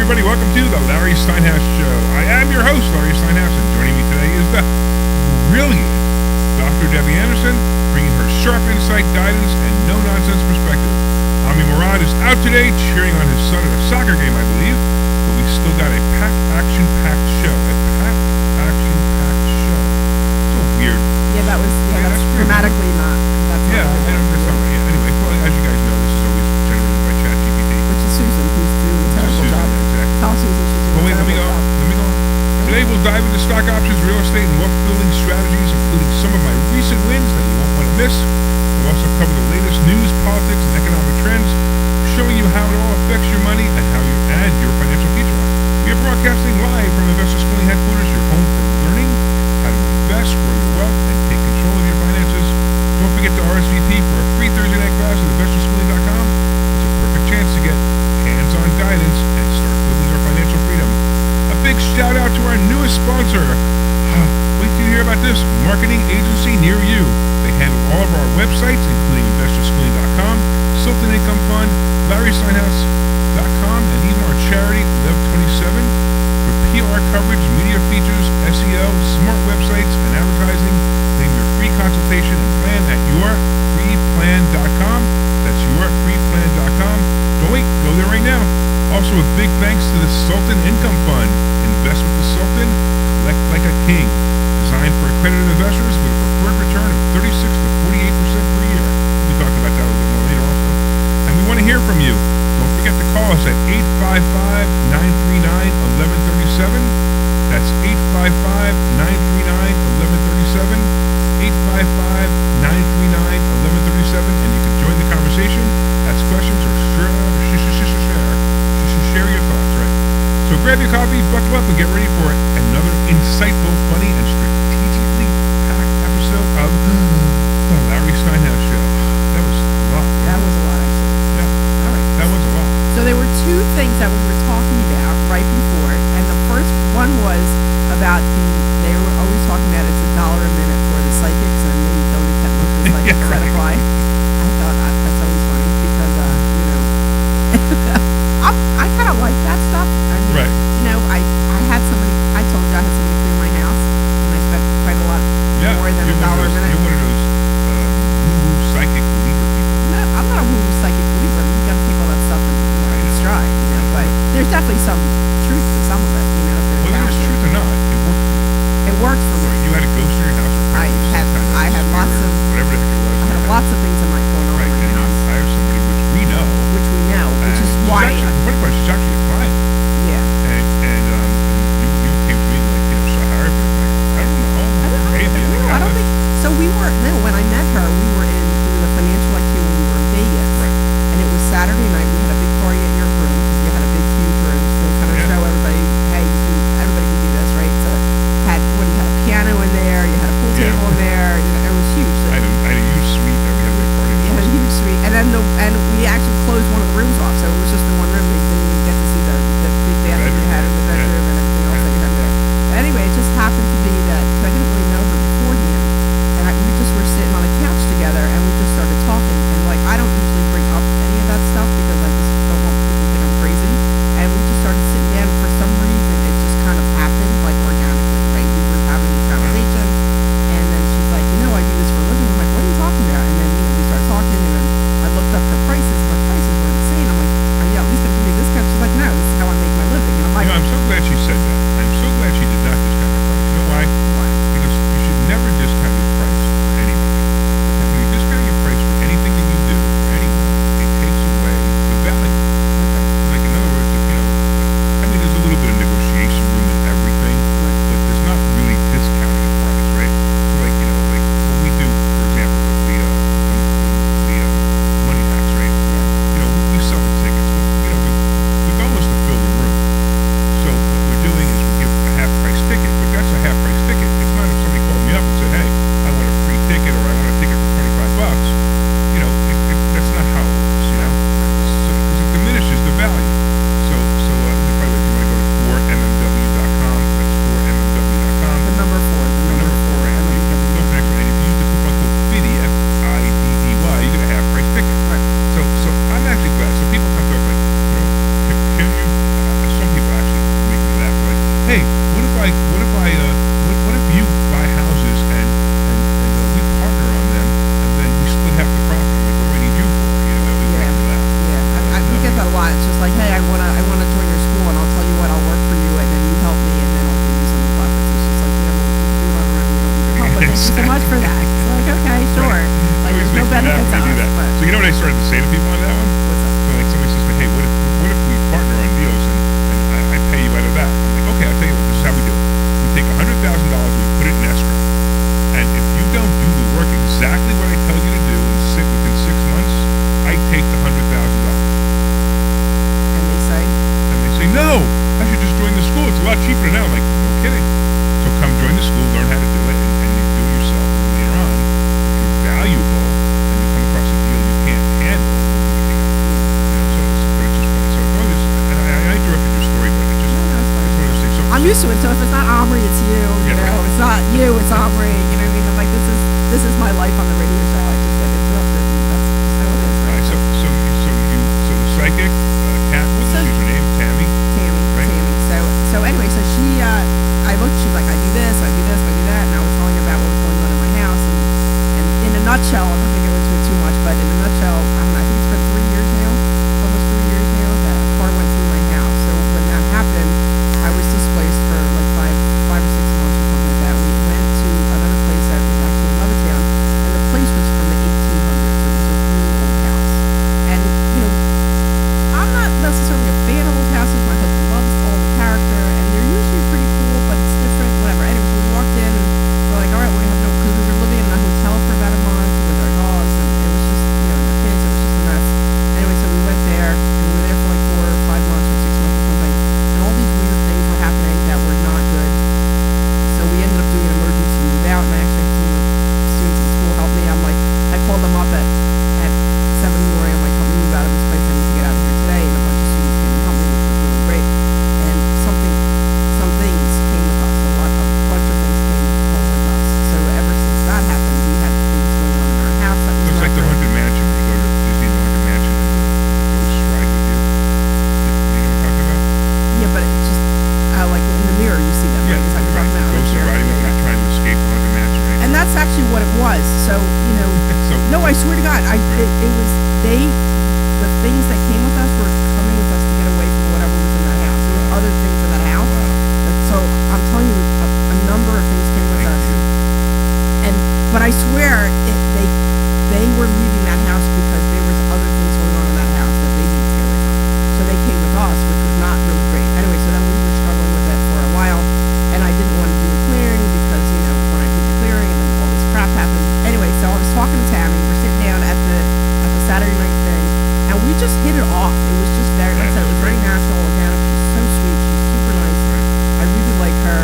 everybody. Welcome to the Larry Steinhouse Show. I am your host, Larry Steinhouse, and joining me today is the brilliant Dr. Debbie Anderson, bringing her sharp insight, guidance, and no-nonsense perspective. Omri Morad is out today cheering on his son at a soccer game, I believe, but we still got a action-packed show. So weird. Yeah, that's grammatically not. That's yeah, that's not right. Yeah, anyway, well, as you guys know, this is always generated by ChatGPT. Which is Susan, who's doing a terrible job. Exactly. Tell Susan she's doing a terrible job. Let me go on. Today we'll dive into stock options, real estate, and wealth building strategies, including some of my recent wins that you won't want to miss. We'll also cover the latest news, politics, and economic trends, showing you how it all affects your money and your financial future. We are broadcasting live from Investor Schooling headquarters, your home for learning how to invest, grow your wealth, and take control of your finances. Don't forget to RSVP for a free Thursday night class at investorschooling.com. It's a perfect chance to get hands-on guidance and start building our financial freedom. A big shout out to our newest sponsor. Wait till you hear about this marketing agency near you. They handle all of our websites, including investorschooling.com, Sultan Income Fund, LarrySteinhouse.com, and even our charity, Lev27. For PR coverage, media features, SEO, smart websites, and advertising, name your free consultation and plan at yourfreeplan.com. That's yourfreeplan.com. Don't wait, go there right now. Also, a big thanks to the Sultan Income Fund. Invest with the Sultan, collect like a king. Designed for accredited investors with a preferred return of 36 to 48% per year. We'll be talking about that a little bit more later also. And we want to hear from you. Don't forget to call us at 855-939-1137. That's 855-939-1137. 855-939-1137. And you can join the conversation, ask questions, or share your thoughts, right? So grab your coffee, buckle up, and get ready for another insightful, funny, and strategically packed episode of the Larry Steinhouse Show. That was a lot. That was a lot, actually. Yeah. All right. That was a lot. So there were two things that we were talking about right before it, and the first one was about they were always talking about it's $1 a minute for the psychics, and they don't accept most of the psychics that apply. I thought that's always funny because, I kind of like that stuff. I mean, right. I had somebody, I told you I had somebody clean my house, and I spent quite a lot more than $1 a minute. You're one of those woo-woo psychic believer people. No, I'm not a woo-woo psychic believer. You got to take all that stuff in stride, but there's definitely some truth to some of it, Whether there's truth or not, it worked for me. It worked for me. You had a ghost in your house. I had lots of whatever the heck it was. I had lots of things started to say to people on that one? What's up? So like somebody says to me, hey, what if we partner on deals and I pay you out of that? I'm like, okay, I'll tell you what, this is how we do it. We take $100,000, we put it in escrow. And if you don't do the work exactly what I tell you to do and sit within 6 months, I take the $100,000. And They say, no, I should just join the school. It's a lot cheaper now. I'm like, no kidding. So come join the school, learn how to do it, and you do it yourself. And later on, if you're valuable and you come across a deal you can't handle, we'll do it together. But it's just funny. So I interrupted your story, but I just wanted to say so. I'm used to it. So if it's not Omri, it's you. You know, right. it's not you, it's Omri. You know what I mean? I'm like, this is my life on the radio show. I just get interrupted, and that's how it is. Right. So the psychic, Kat, what's her name? Tammy. Right. Tammy. So anyway, so she, I looked. She's like, I do this, I do that, and I was telling her about what was going on in my house. And in a nutshell, I'm not gonna go into it too much, but in a nutshell, I think it's been 3 years now. It's almost 3 years now that a car went through my house. So when that happened, I was displaced for like five or 6 months or something like that. We went to another place that was actually in Levittown, and the place was from the 1800s. It was a really old house, and you know, I'm not necessarily a fan of old houses. My husband loves all the character, and they're usually pretty cool, but it's different. Whatever. Anyway, so we walked in, and we're like, all right, we have no, because we were living in a hotel for about a month with our dogs, and it was just, you know, and our kids. It was just a mess. Anyway, so we went there, and we were there for like 4 or 5 months or 6 months or something, and all these weird things were happening that were not good. So we ended up doing an emergency move out, and I actually had some of the students in school help me. I'm like, I called them up at 7 in the morning. I'm like, help me move out of this place. I need to get out of here today. And a bunch of students came and helped me, which was really great. And some things came with us. A bunch of things came home with us. So ever since that happened, we had things going on in our house. That was Looks not like the great. Haunted Mansion when you go to Disney, the Haunted Mansion, and the ghosts ride with you. You know what I'm talking about? Yeah, but it's just like in the mirror, you see them. Right? It's like we're talking about Ghosts are riding with you, trying to escape the Haunted Mansion, right? And that's actually what it was. So, you know, no, I swear to God, it was the things that came with us were coming with us to get away from whatever was in that house. There were other things in that house. So I'm telling you, a number of things came with us. But I swear, they were leaving that house because there was other things going on in that house that they didn't stay away from. So they came with us, which was not really great. Anyway, so then we were struggling with it for a while, and I didn't want to do the clearing because, you know, when I did the clearing and then all this crap happened. Anyway, so I was talking to Tammy. We're sitting down at the Saturday night thing, and we just hit it off. It was just very, like I said, it was very natural, organic. She's so sweet. She's super nice. I really like her.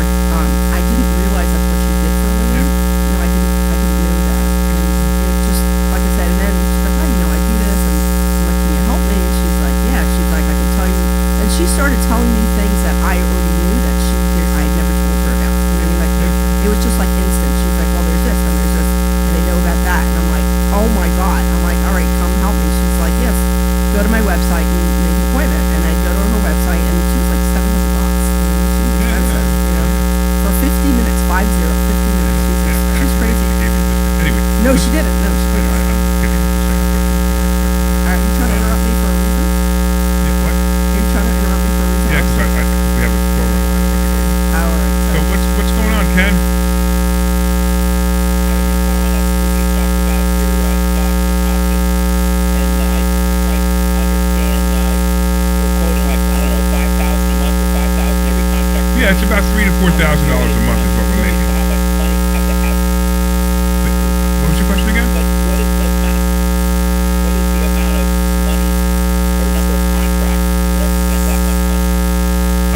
I didn't realize that's what she did for a living. No, I didn't know that. And it just, like I said, and then she's like, oh, you know, I do this, and I'm like, can you help me? And she's like, yeah. She's like, I can tell you. And she started telling me things that I already knew that I had never told her about. You know what I mean? Like, it was just like instant. She's like, well, there's this, and there's this, and they know about that. And I'm like, oh my God. I'm like, all right, come help me. She's like, yes, go to my website and make an appointment. And I go to her website, and she was like $700. She was expensive, you know, for 50 minutes, 50 minutes. She's crazy. Anyway. No, she didn't. No, she didn't. I'm kidding. Are you trying to interrupt me for a reason? Yeah, what? Are you trying to interrupt me for a reason? Yeah, because we have a call on the line. Oh, all right. So what's going on, Ken? Yeah, it's about $3,000 to $4,000 a month is what we're making. How much money you have to have? What was your question again? What is the amount of money or number of contracts to represent that much money?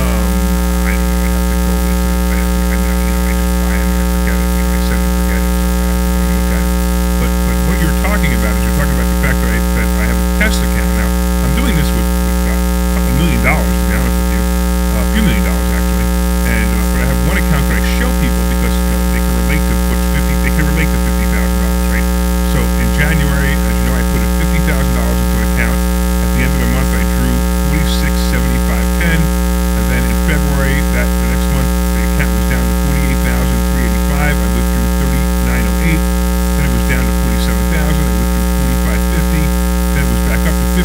I don't know. I'd have to go into it. I just buy them and I forget it. I set and forget it, so I have to go and look at it. But what you're talking about is you're talking about the fact that I have a test account. Now, I'm doing this with a couple $1 million, to be honest with you. A few $1 million, actually. And but I have one account that I show people because they can relate to $50,000, right? So in January, as you know, I put $50,000 into an account. At the end of the month, I drew $46,7510, and then in February, the next month, the account was down to $48,385. I withdrew $39.08. Then it was down to $47,000. I withdrew $45.50. Then it was back up to $50,000.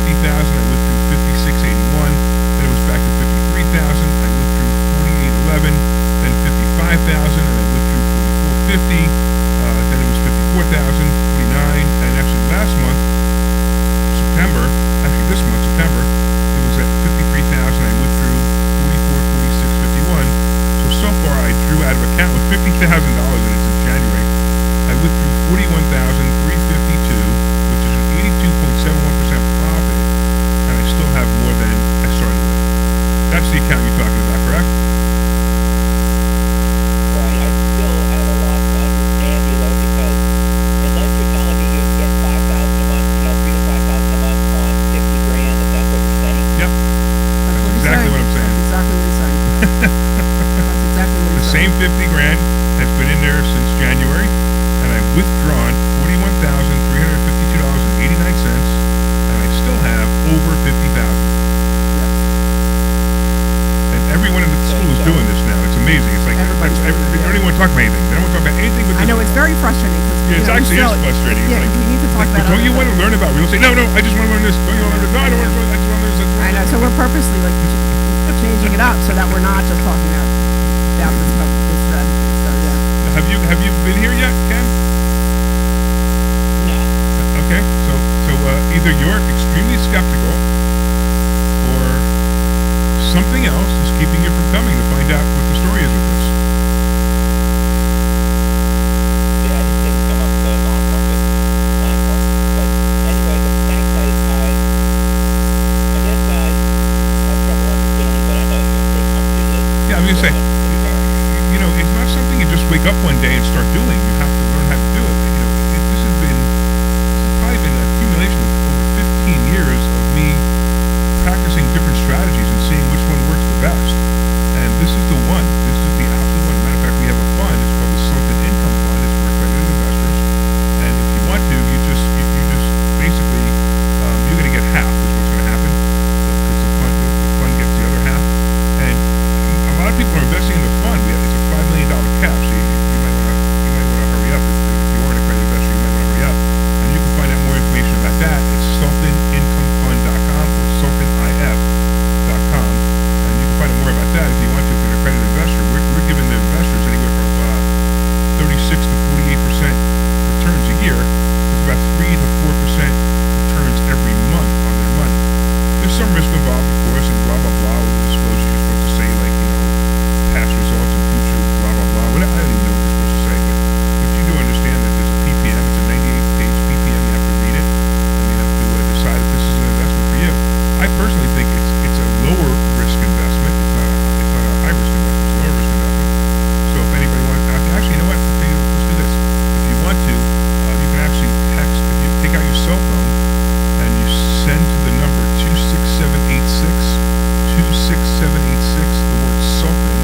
talk about anything. They don't want to talk about anything but I this. know it's very frustrating because Yeah, it's actually is frustrating. It's Yeah, like, we need to talk but about. don't you want to learn about real estate? No, I just want to learn this. Don't you want to learn this? No, I don't want to learn. I just want to learn this. I know. So we're purposely like changing it up so that we're not just talking about this strategy. So yeah. Have you been here yet, Ken? No. Okay, so either you're extremely skeptical, or something else is keeping you from coming to find out what the story is with this. Yeah, I just didn't come up with the on-market platform. But anyway, the banks I guess I have trouble understanding, but I know they come to this. Yeah, I'm gonna say, it's not something you just wake up one day and start doing. You have to learn how to do it. This has probably been an accumulation of over 15 years of me practicing different strategies and seeing which one works the best. And this is the one. This is the absolute one. Matter of fact, we have a fund. It's called the Silicon Income Fund. It's for accredited investors. And if you want to, you just basically you're going to get half. Is what's going to happen because the fund gets the other half. And a lot of people are investing in the fund. It's a $5 million cap, so you might want to hurry up. If you are an accredited investor, you might want to hurry up. And you can find out more information about that. It's sultanincomefund.com or sultanif.com, and you can find out more about that if you want to. If you're an accredited investor, we're giving the investors anywhere from 36 to 48% returns a year, with about 3 to 4% returns every month on their money. There's some risk involved, of course, and blah blah blah. With the disclosure, you're supposed to say like past results and future blah blah blah. I don't even know what you're supposed to say, but you do understand that there's a PPM. It's a 98-page PPM. You have to read it, and you have to decide if this is an investment for you. I personally think it's a lower risk investment. It's not a high risk investment. It's a lower risk investment. So if anybody wants, actually, you know what? Let's do this. If you want to, you can actually text. If you take out your cell phone and you send to the number 26786, the word Sultan,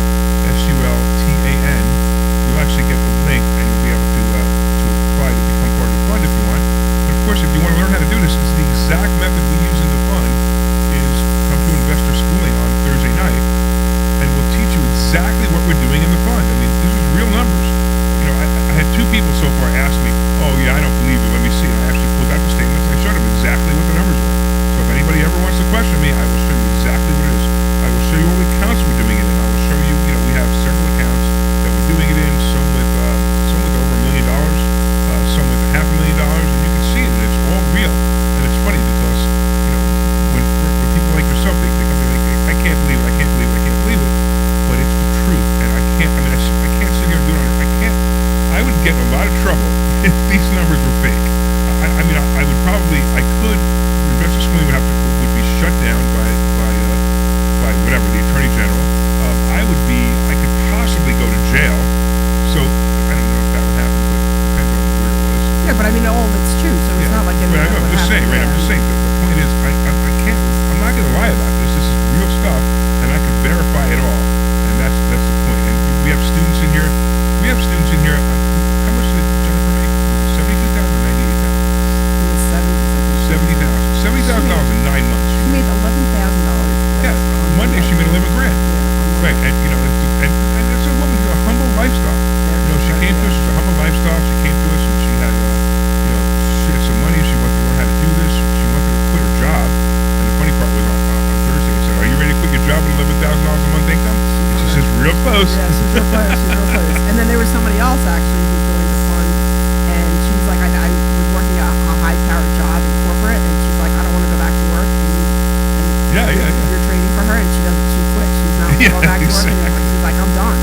SULTAN, you'll actually get the link and you'll be able to apply to become part of the fund if you want. But of course, if you want to learn how to do this, it's the exact method we use in the fund. Is come to investor schooling on Thursday night, and we'll teach you exactly what we're doing in the fund. I mean, this is real numbers. I had 2 people so far ask me, "Oh yeah, I don't believe you. Let me see." And I actually pulled out the statements. I showed them exactly what the numbers were. So if anybody ever wants to question me, I will show you exactly what it is. I will show you what accounts we're doing it in. I will show you. We have several accounts that we're doing it in. Some with over $1 million, some with $500,000, and you can see it, and it's all real. And it's funny because when people like yourself, they come to me like, "I can't believe it. I can't believe it. I can't believe it." But it's the truth, and I can't sit here and do it on. I would get in a lot of trouble if these numbers were fake. I could. Investor schooling would be shut down by whatever, the Attorney General. I could possibly go to jail. So I don't know if that would happen, but it depends on where it was. Yeah, but I mean, all of it's true, so it's not like But I'm just saying, right? I'm just saying. The point is, I can't. I'm not going to lie about this. This is real stuff, and I can verify it all. And that's the point. And we have students in here. How much did Jennifer make? Was it $72,000 or $98,000? $70,000 in 9 months. She made $11,000. Yeah, Monday she made $11 grand. Yeah, Right, and it's a woman with a humble lifestyle. She came to us. She's a humble lifestyle. She came to us and she had, she had some money. She wanted to learn how to do this. She wanted to quit her job. And the funny part was on Thursday, I said, "Are you ready to quit your job with $11,000 a month income?" And she says, "Real close." Yeah, she's real close. She's real close. And then there was somebody else actually who joined the fund, and she's like, I was working a high-powered job in corporate, and she's like, "I don't want to go back to work." And you're training for her, and she quit. She's not going back to work anymore. She's like, "I'm done."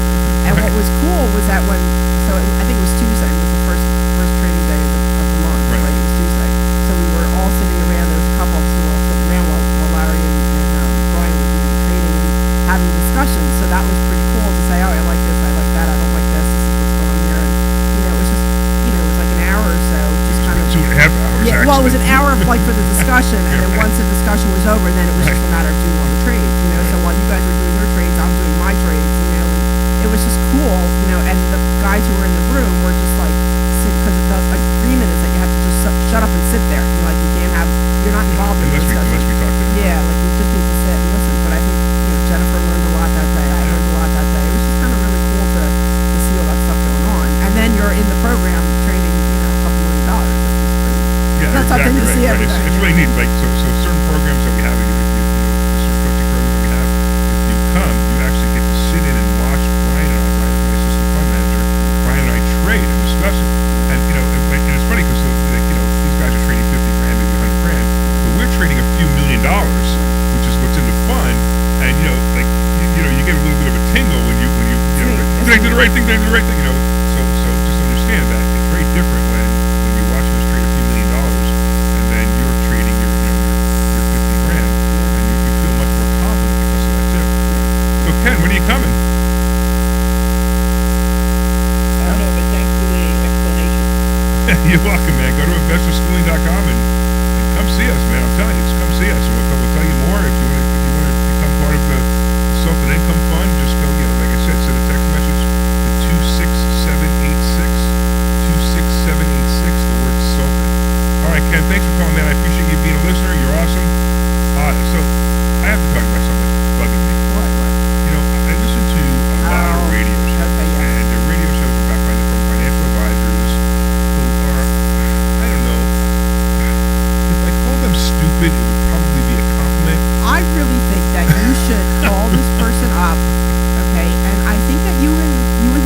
And what was cool was that I think it was Tuesday. It was the first training day of the month. Right. It was Tuesday. So we were all sitting around. There was a couple of us who were all sitting around while Larry and Brian were doing the training and having discussions. So that was pretty cool to say, "Oh, I like this. I like that. I don't like this. This is what's going on here." And it was just, it was like an hour or so, just kind of 2.5 hours. Yeah, well, it was an hour of for the discussion, and then once the discussion was over, then it was just a matter of doing all the trades. So while you guys were doing your trades, I'm doing my trades. And it was just cool, and the guys who were in the room were just like, because the agreement is that you have to just shut up and sit there. You can't you're not involved in the discussion. Unless we talk to them. Yeah, you just need to sit and listen. But I think Jennifer learned a lot that day. I learned a lot that day. It was just kind of really cool to see all that stuff go like so certain programs that we have, certain coaching programs that we have, if you come, you actually get to sit in and watch Brian and I. Brian's my assistant fund manager. Brian and I trade and discuss it, and and it's funny because these guys are trading 50 grand, maybe 100 grand, but we're trading a few $1 million, which is what's in the fund, and you get a little bit of a tingle when you did I do the right thing? Did I do the right thing? So just understand that it's very different when you're watching us trade a few $1 million, and then you're trading your 50 grand, and you feel much more confident because of that too. So Ken, when are you coming? I don't know, but thanks for the explanation. You're welcome, man. Go to investorschooling.com and come see us, man. I'm telling you, just come see us. We'll tell you more. If you want to become part of the Sultan Income Fund, just go. Like I said, send a text message to 26786. 26786. The word Sultan. All right, Ken. Thanks for calling, man. I appreciate you being a listener. You're awesome. So I have to talk about something that's bugging me. What? I listen to a lot of radio shows, Okay, yeah. and the radio shows are backed by from financial advisors who are, I don't know, if I call them stupid, it would probably be a compliment. I really think that you should call this person up, okay? And I think that you and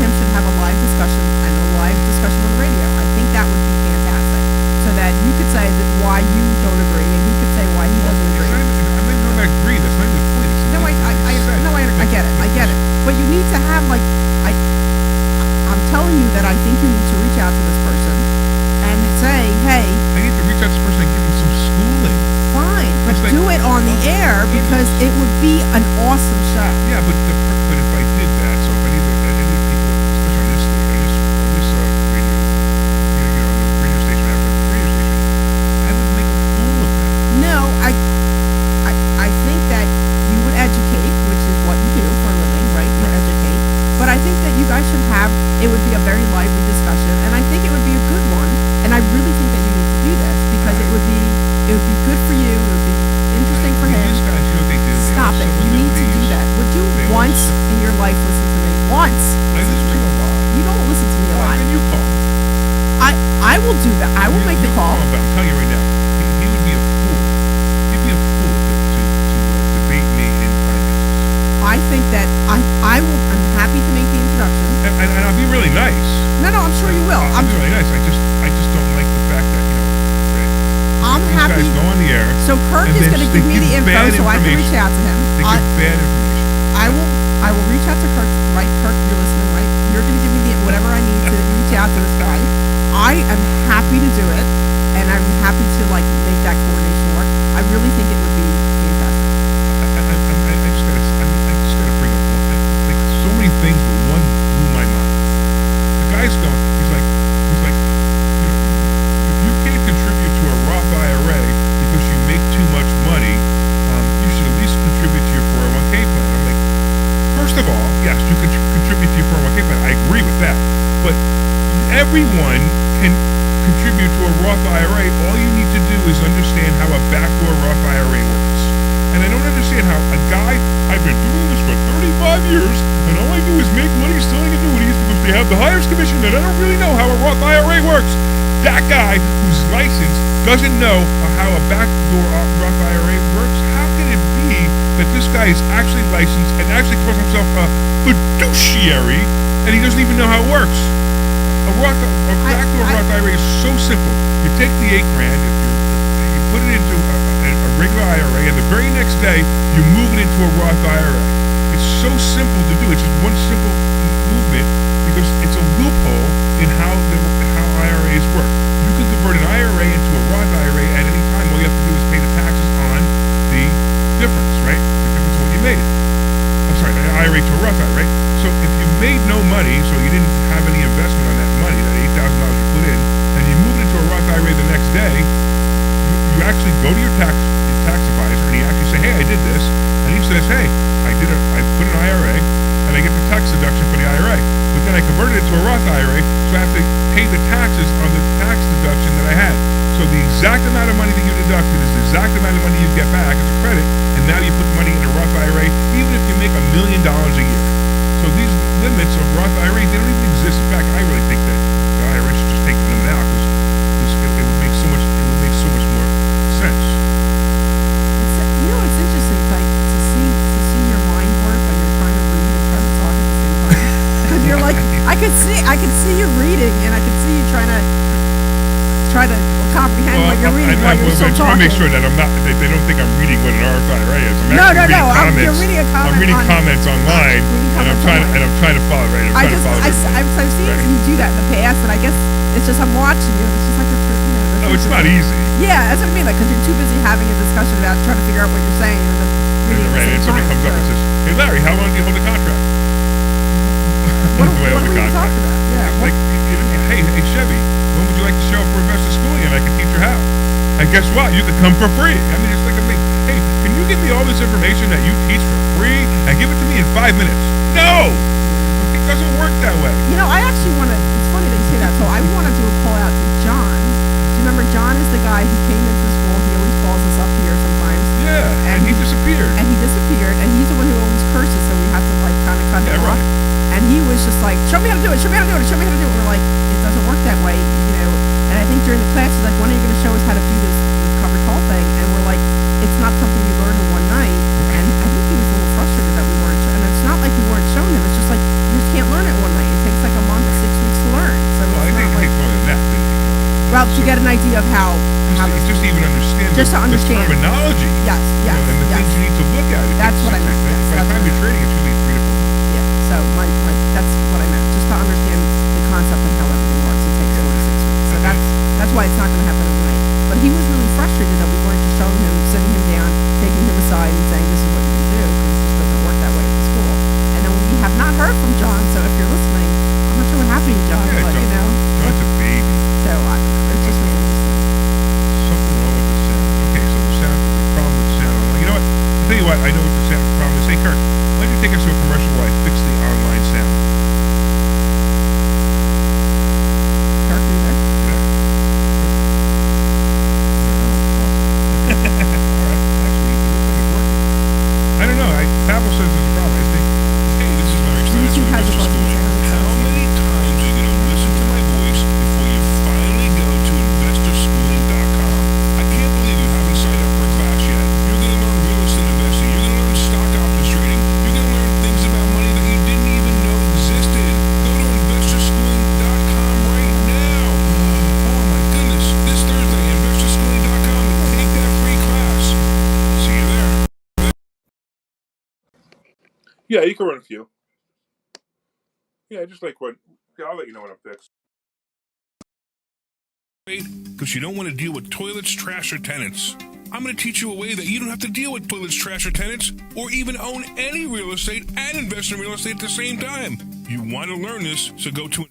him should have a live discussion on the radio. I think that would be fantastic, so that you could say that why you don't agree, and he could say why he doesn't agree. I'm not even going to agree. That's not even the point. It's No, I get it. But you need to have I'm telling you that I think you need to reach out to this person and say, hey, I need to reach out to this person and give them some schooling. fine, but It's like- do it on the air because it would be an awesome show. Yeah, but if I did that, so if I need people, especially on this radio, on the radio station, I would make a fool of them. No, I think that you would educate, which is what you do for a living, right? You educate. But I think that you guys should have, it would be a very lively discussion, and I think it would be a good one, and I really think that you need to do this because it would be good for you, it would be interesting for him. These guys, what they do. They Stop it. also You need to do these- that. Would you they once also- in your life listen to me? Once. I listen to you a lot. You don't listen to me a Well, lot. then you call. I will do that. I will make the call. But I'm telling you right now, he would be a fool. He'd be a fool to debate me in finances. I think that I'm happy to make the introduction. And I'll be really nice. No, I'm sure you will. I'll be really nice. I just don't like the fact that I'm these happy. guys go on the air. So Kirk and is then going to they give me the info bad so I can information. reach out to him. They give bad information. I will reach out to Kirk. Right, Kirk, you're listening, right? You're going to give me whatever I need to reach out to this guy. I am happy to do it, and I'm happy to make that coordination work. I really think it would be fantastic. I just gotta bring up one. Like so many things, but one blew my mind. The guy's going. He's like, if you can't contribute to a Roth IRA because you make too much money, you should at least contribute to your 401k plan. I'm like, first of all, yes, you can contribute to your 401k plan. I agree with that, but everyone can contribute to a Roth IRA. All you need to do is understand how a backdoor Roth IRA works. And I don't understand how a guy, I've been doing this for 35 years, and all I do is make money selling annuities because they have the highest commission, and I don't really know how a Roth IRA works. That guy who's licensed doesn't know how a backdoor Roth IRA works. How can it be that this guy is actually licensed and actually calls himself a fiduciary, and he doesn't even know how it works? A backdoor Roth IRA is so simple. You take the $8,000, you put it into a regular IRA, and the very next day you move it into a Roth IRA. It's so simple to do. It's just one simple movement because it's a loophole in how IRAs work. You can convert an IRA into a Roth IRA at any time. All you have to do is pay the taxes on the difference, right? The difference of what you made. I'm sorry, an IRA to a Roth IRA. So if you made no money, so you didn't have any investment on that money, that $8,000 you put in, and you move it into a Roth IRA the next day, you actually go to your tax advisor and he actually say, hey, I did this, and he says, hey, I put an IRA and I get the tax deduction for the IRA, but then I converted it to a Roth IRA, so I have to pay the taxes on the tax deduction that I had. So the exact amount of money that you deducted is the exact amount of money you get back as a credit, and now you put the money in a Roth IRA, even if you make $1 million a year. So these limits of Roth IRAs, they don't even exist. In fact, I really think that the IRS should just take the limit out because it would make so much more sense. could see you reading, and I could see you trying to comprehend what you're reading while you're still I talking. want to make sure that they don't think I'm reading what an RFIRA is. You're reading a comment. I'm reading comments online, and I'm trying to follow. Right, I've seen you do that in the past, and I guess it's just I'm watching you. It's just like no, it's not easy. Yeah, that's what I mean. Like, because you're too busy having a discussion about trying to figure out what you're saying, and then reading right, and somebody comes up and says, "Hey, Larry, how long do you hold the contract?" What are we talking about? Yeah. Like, hey, Chevy, when would you like to show up for investor schooling, and I can teach you how? And guess what? You could come for free. I mean, it's like hey, can you give me all this information that you teach for free and give it to me in 5 minutes? No, it doesn't work that way. You know, I actually want to. It's funny that you say that. So I want to do a call out to John. Do you remember John is the guy who came into the school? He always calls us up here sometimes. Yeah, and he disappeared. And he's the one who always curses, so we have to like kind of cut him off. And he was just like, show me how to do it, show me how to do it, show me how to do it. We're like, it doesn't work that way, you know. And I think during the class, he's like, when are you going to show us how to do this covered call thing? And we're like, it's not something you learn in one night. And I think he was a little frustrated that we weren't, and it's not like we weren't showing him. It's just like, you just can't learn it in one night. It takes like a month, 6 weeks to learn. So well, I think it takes more than that. Well, to get an idea of how just to even understand the terminology. Yes. And the things you need to look at. That's what I meant. By the time you're trading, it's usually 3 to 4 months. Yeah. So that's what I meant. Just to understand the concept and how everything works, it takes 4 to 6 weeks. So that's why it's not going to happen overnight. But he was really frustrated that we weren't just showing him, sitting him down, taking him aside, and saying this is what you can do, because it just doesn't work that way at the school. And then we have not heard from John. So if you're listening, I'm not sure what happened to John, but you know, John's a baby. So it's just really interesting. Something wrong with the sound. Okay, so the sound, there's a problem with the sound. You know what? I'll tell you what, I know what the sound problem is. Hey, Kirk, why don't you take us to a commercial while I fix the online sound? Kirk, are you there? All right. Actually, it looks like it's working. I don't know. Pavel says there's a problem. I think. Hey, this is Larry Steinhouse. YouTube has a button. How many times are you going to listen to my voice before you finally go to investorschooling.com? I can't believe you haven't signed up for a class yet. You're going to learn real estate investing. You're going to learn stock options trading. You're going to learn things about money that you didn't even know existed. Go to investorschooling.com right now. Oh my goodness. This Thursday, investorschooling.com, and take that free class. See you there. Yeah, you can run a few. Yeah, just like what. Yeah, I'll let you know when I'm fixed. Because you don't want to deal with toilets, trash, or tenants. I'm going to teach you a way that you don't have to deal with toilets, trash, or tenants, or even own any real estate and invest in real estate at the same time. You want to learn this, so go to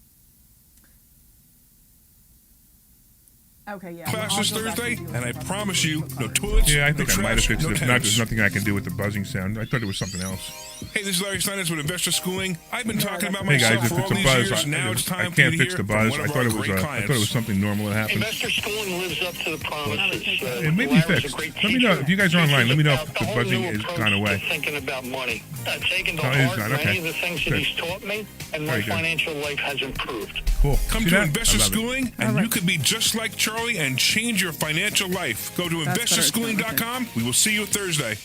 Okay, yeah. classes Thursday, and I promise you, no toilets, Yeah, I think no I might have trash, fixed no it. tenants. There's nothing I can do with the buzzing sound. I thought it was something else. Hey, this is Larry Steinhouse with Investor Schooling. I've been talking about Hey myself guys, if for all it's a these buzz, years. Now it's I time for you can't to fix hear the from buzz. one I of thought our it was great clients. something normal that happened. Investor Schooling lives up to the promises. It may be fixed. Let me know if you guys are online. Let me know if the buzzing is gone away. Thinking about money, taking to No, it is heart not. Okay. many of the things that Good. he's taught me, and my Very good. financial life has improved. Cool. Come See to that? Investor I love it. Schooling, and you could be just like Charlie and change your financial life. Go to That's better. investorschooling.com. We will see you Thursday.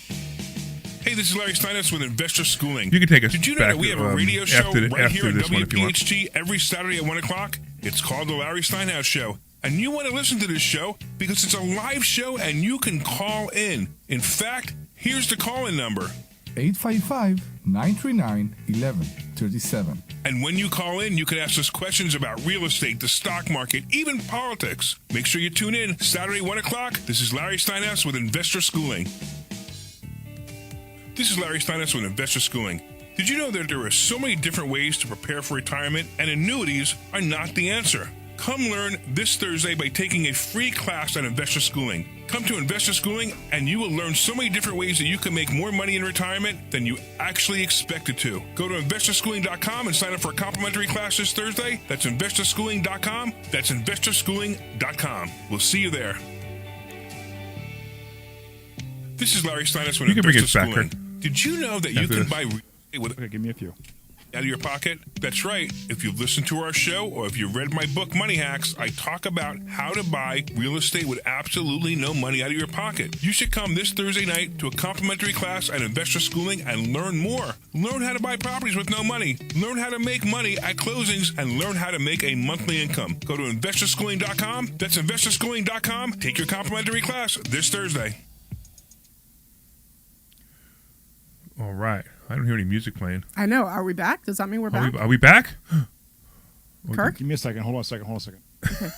Hey, this is Larry Steinhouse with Investor Schooling. You can take us Did you know back that we have a radio show after right here on this one if you want. WPHT every Saturday at 1 o'clock? It's called The Larry Steinhouse Show. And you want to listen to this show because it's a live show and you can call in. In fact, here's the call-in number. 855-939-1137. And when you call in, you can ask us questions about real estate, the stock market, even politics. Make sure you tune in Saturday, 1 o'clock. This is Larry Steinhouse with Investor Schooling. This is Larry Steinhouse with Investor Schooling. Did you know that there are so many different ways to prepare for retirement, and annuities are not the answer? Come learn this Thursday by taking a free class on Investor Schooling. Come to Investor Schooling, and you will learn so many different ways that you can make more money in retirement than you actually expected to. Go to investorschooling.com and sign up for a complimentary class this Thursday. That's investorschooling.com. That's investorschooling.com. We'll see you there. This is Larry Steinhouse with You can bring Investor it back, Schooling. Kirk. Did you know that you After can this. buy with Okay, give me a few. Out of your pocket? That's right. If you've listened to our show or if you've read my book, Money Hacks, I talk about how to buy real estate with absolutely no money out of your pocket. You should come this Thursday night to a complimentary class at Investor Schooling and learn more. Learn how to buy properties with no money. Learn how to make money at closings and learn how to make a monthly income. Go to investorschooling.com. That's investorschooling.com. Take your complimentary class this Thursday. All right. I don't hear any music playing. I know. Are we back? Does that mean we're back? Are we back? Kirk? Give me a second. Hold on a second. Okay.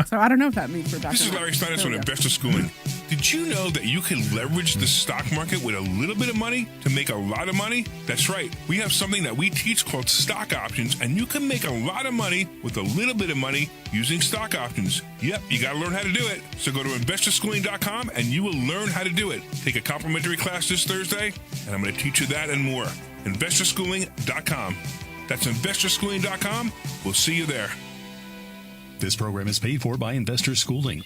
So I don't know if that means we're back. This is Larry Steinhouse on Investor Schooling. Did you know that you can leverage the stock market with a little bit of money to make a lot of money? That's right. We have something that we teach called stock options, and you can make a lot of money with a little bit of money using stock options. Yep, you got to learn how to do it. So go to investorschooling.com and you will learn how to do it. Take a complimentary class this Thursday, and I'm going to teach you that and more. Investorschooling.com. That's investorschooling.com. We'll see you there. This program is paid for by Investor Schooling.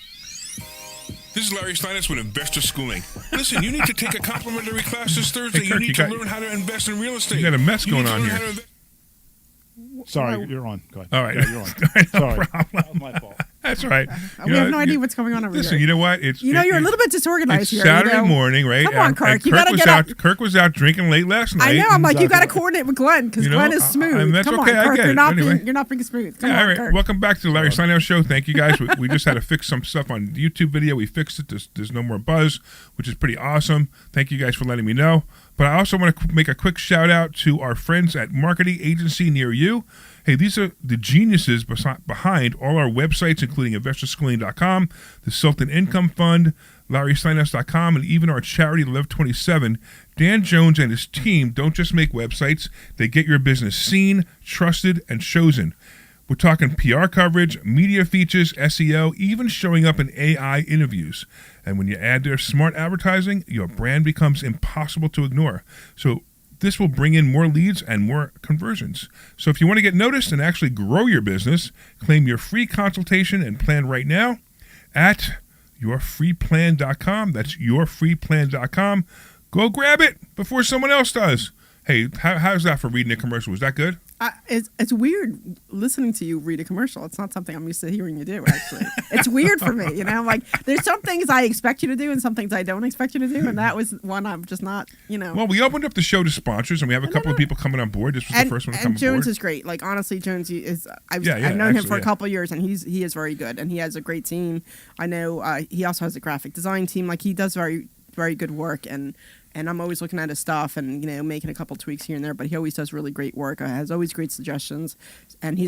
This is Larry Steinhouse with Investor Schooling. Listen, you need to take a complimentary class this Thursday. Hey, Kirk, you need to learn how to invest in real estate. You got a mess You going need to on learn here. how to Sorry, you're on. Go ahead. All right. Yeah, you're on. No Sorry. problem. That was my fault. That's right. We have no idea what's going on over Listen, here. you know what? You're a little bit disorganized It's here. Saturday morning, right? Come on, Kirk. And You gotta was get out. up. Kirk was out drinking late last night. I know. I'm like, you got to Exactly. coordinate with Glenn because You know, Glenn is smooth. and that's Come okay, I on, Kirk. get You're it. not Anyway. being, you're not being smooth. Come Yeah, on, all right. Kirk. Welcome back to the Larry Steinhouse Show. Thank you, guys. We just had to fix some stuff on the YouTube video. We fixed it. There's no more buzz, which is pretty awesome. Thank you guys for letting me know. But I also want to make a quick shout out to our friends at Marketing Agency Near You. Hey, these are the geniuses behind all our websites, including investorschooling.com, the Sultan Income Fund, LarrySteinhouse.com, and even our charity, Live 27. Dan Jones and his team don't just make websites. They get your business seen, trusted, and chosen. We're talking PR coverage, media features, SEO, even showing up in AI interviews. And when you add their smart advertising, your brand becomes impossible to ignore. So this will bring in more leads and more conversions. So if you want to get noticed and actually grow your business, claim your free consultation and plan right now at yourfreeplan.com. That's yourfreeplan.com. Go grab it before someone else does. Hey, how's that for reading a commercial? Was that good? It's weird listening to you read a commercial. It's not something I'm used to hearing you do, actually. It's weird for me, Like, there's some things I expect you to do and some things I don't expect you to do, and that was one I'm just not, Well, we opened up the show to sponsors, and we have a couple of people coming on board. This was the first one to come on board. And Jones is great. Like, honestly, Jones is, I've known him for a couple of years, and he is very good, and he has a great team. I know he also has a graphic design team. Like, he does very, very good work, and I'm always looking at his stuff and making a couple tweaks here and there, but he always does really great work. Has always great suggestions, and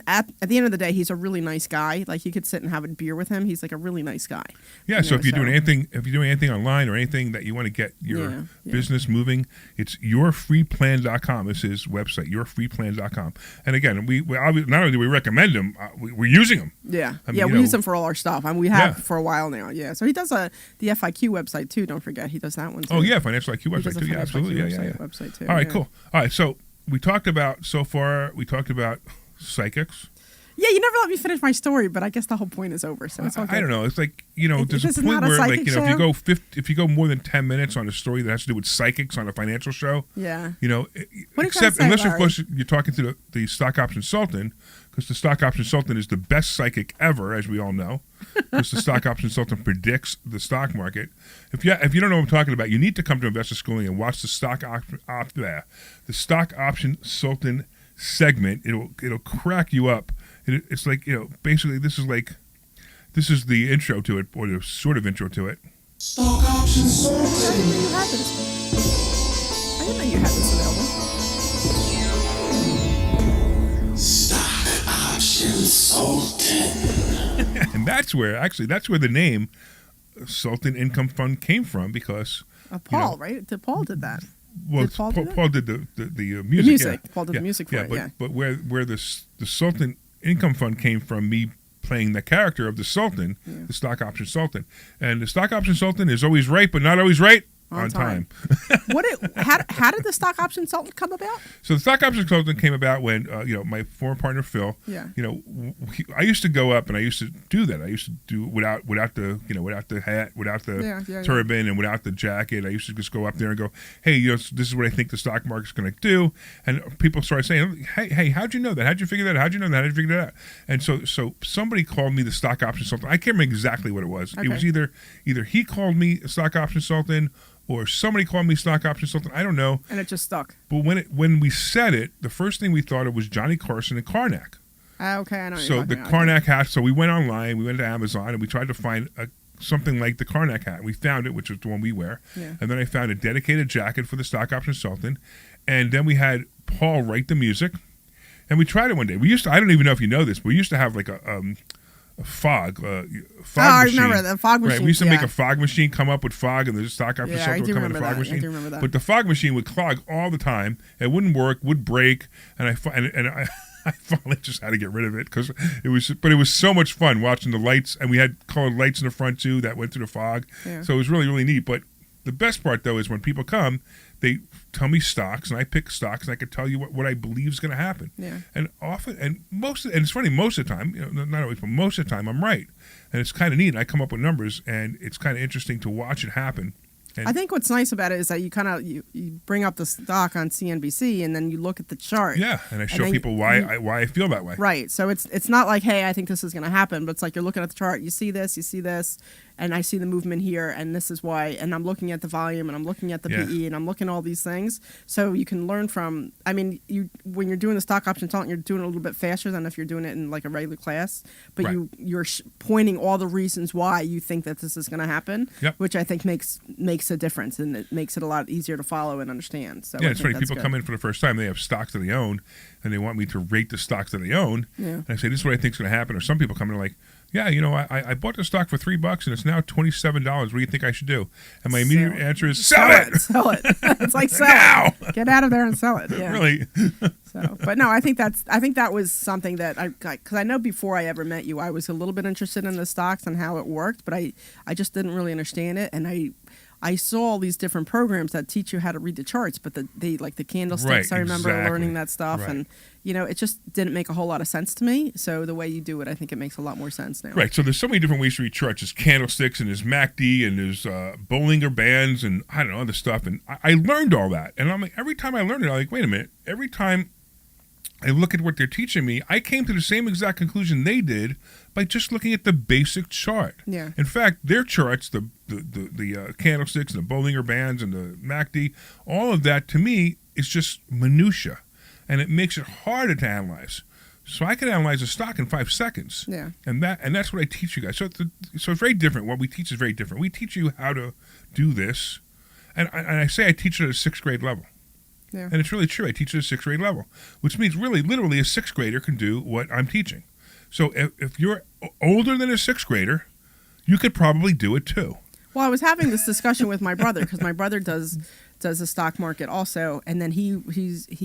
at the end of the day, he's a really nice guy. Like, you could sit and have a beer with him. He's like a really nice guy. Yeah. So if you're doing anything online or anything that you want to get your business moving, it's yourfreeplan.com. This is his website, yourfreeplan.com. And again, we obviously, not only do we recommend them, we're using them. Yeah. We use them for all our stuff, and we have for a while now. Yeah. So he does the FIQ website too. Don't forget, he does that one too. Oh yeah, Financial IQ website too. Yeah, absolutely. Website too. All right, cool. All right, so we talked about psychics. Yeah, you never let me finish my story, but I guess the whole point is over. So it's okay. I don't know. It's like there's this a is point not a where psychic show? if you go more than 10 minutes on a story that has to do with psychics on a financial show. Yeah. What are you except trying to say, unless of course you're talking to the stock option sultan, because the stock option sultan is the best psychic ever, as we all know. Because the stock option sultan predicts the stock market. If you don't know what I'm talking about, you need to come to Investor Schooling and watch the stock option sultan segment. It'll crack you up. It's like basically this is the intro to it, or the sort of intro to it. Stock option sultan. I didn't know you had this available. Stock option sultan. And that's where the name Sultan Income Fund came from, because Paul, right? Paul did that. Well, did Paul did the music. The music. Yeah. Paul did the music for it. But where the Sultan Income Fund came from, me playing the character of the Sultan, the stock option sultan, and the stock option sultan is always right, but not always right on time. How did the stock option consultant come about? So the stock option consultant came about when my former partner Phil. Yeah. I used to go up and I used to do that. I used to do without the hat, without the turban, and without the jacket. I used to just go up there and go, hey, this is what I think the stock market's going to do. And people started saying, hey, how'd you know that? How'd you figure that out? How'd you know that? How'd you figure that out? And so somebody called me the stock option consultant. I can't remember exactly what it was. Okay. It was either he called me a stock option consultant or somebody called me stock option consultant. I don't know. And it just stuck. But when we said it, the first thing we thought of was Johnny Carson and Karnak. Okay, I know. So the Karnak hat. So we went online, we went to Amazon, and we tried to find something like the Karnak hat. We found it, which was the one we wear. Yeah. And then I found a dedicated jacket for the stock option consultant. And then we had Paul write the music. And we tried it one day. I don't even know if you know this, but we used to have like a fog machine. I remember the fog machine. Right, we used to make a fog machine come up with fog, and the stock option consultant would come in a fog machine. I do remember that. But the fog machine would clog all the time. It wouldn't work, would break, and I finally just had to get rid of it because it was so much fun watching the lights, and we had colored lights in the front too that went through the fog. Yeah. So it was really, really neat. But the best part though is when people come, they tell me stocks, and I pick stocks, and I can tell you what I believe is going to happen. Yeah. And it's funny, most of the time, not always, but most of the time, I'm right, and it's kind of neat. I come up with numbers, and it's kind of interesting to watch it happen. I think what's nice about it is that you bring up the stock on CNBC and then you look at the chart. Yeah, and I show people why I feel that way. Right. So it's not like, hey, I think this is going to happen, but it's like you're looking at the chart, you see this, and I see the movement here, and this is why, and I'm looking at the volume, and I'm looking at the PE, and I'm looking at all these things. So you can learn from, when you're doing the stock option consultant, you're doing it a little bit faster than if you're doing it in like a regular class, but right. you're pointing all the reasons why you think that this is going to happen, yep. which I think makes a difference, and it makes it a lot easier to follow and understand. So yeah, it's funny. People come in for the first time, they have stocks that they own, and they want me to rate the stocks that they own, and I say, this is what I think is going to happen. Or some people come in and like, yeah, I bought the stock for $3 and it's now $27. What do you think I should do? And my immediate answer is sell it. Sell it. It's like sell now. it. Get out of there and sell it. Yeah. Really. But no, I think that was something that because I know before I ever met you, I was a little bit interested in the stocks and how it worked, but I just didn't really understand it, and I saw all these different programs that teach you how to read the charts, but they like the candlesticks. Right, I remember learning that stuff, right. And it just didn't make a whole lot of sense to me. So the way you do it, I think it makes a lot more sense now. Right. So there's so many different ways to read charts. There's candlesticks, and there's MACD, and there's Bollinger Bands, and I don't know, other stuff. And I learned all that, and I'm like, every time I learned it, I'm like, wait a minute. Every time I look at what they're teaching me, I came to the same exact conclusion they did by just looking at the basic chart. Yeah. In fact, their charts, the candlesticks and the Bollinger Bands and the MACD, all of that to me is just minutia, and it makes it harder to analyze. So I can analyze a stock in 5 seconds. Yeah. And that's what I teach you guys. So it's very different. What we teach is very different. We teach you how to do this, and I say I teach it at a 6th grade level. Yeah. And it's really true. I teach at a 6th grade level, which means really, literally, a 6th grader can do what I'm teaching. So if you're older than a 6th grader, you could probably do it too. Well, I was having this discussion with my brother because my brother does the stock market also, and then he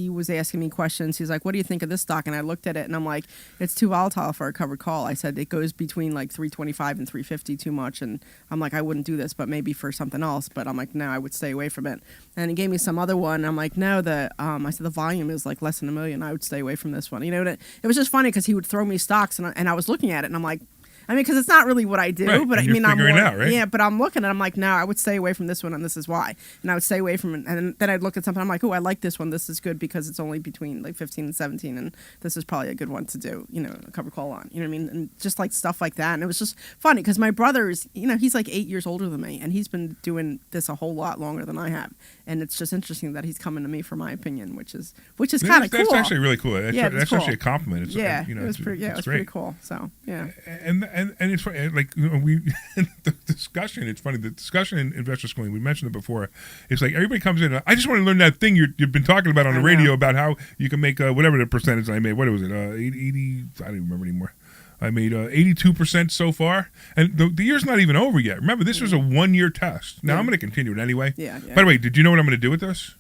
was asking me questions. He's like, "What do you think of this stock?" And I looked at it, and I'm like, "It's too volatile for a covered call." I said it goes between like 325 and 350 too much, and I'm like, I wouldn't do this, but maybe for something else. But I'm like, no, I would stay away from it. And he gave me some other one. And I'm like, no, I said the volume is like less than 1 million. I would stay away from this one. It was just funny because he would throw me stocks, and I was looking at it, and I'm like, because it's not really what I do, right. but I'm figuring out, right? Yeah, but I'm looking at it, I'm like, no, I would stay away from this one, and this is why. And I would stay away from it, and then I'd look at something, I'm like, oh, I like this one, this is good because it's only between like 15 and 17, and this is probably a good one to do, a cover call on, you know what I mean? And just like stuff like that, and it was just funny because my brother is, he's like 8 years older than me, and he's been doing this a whole lot longer than I have, and it's just interesting that he's coming to me for my opinion, which is kind of cool. That's actually really cool. That's cool. actually a compliment. It's, it was pretty cool. So yeah, and it's funny. Like the discussion, it's funny. The discussion in investor schooling, we mentioned it before. It's like everybody comes in. I just want to learn that thing you've been talking about on the radio about how you can make whatever the percentage I made. What was it? 80. I don't even remember anymore. I made 82% so far, and the year's not even over yet. Remember, this was a 1-year test. Now I'm going to continue it anyway. Yeah. By the way, did you know what I'm going to do with this?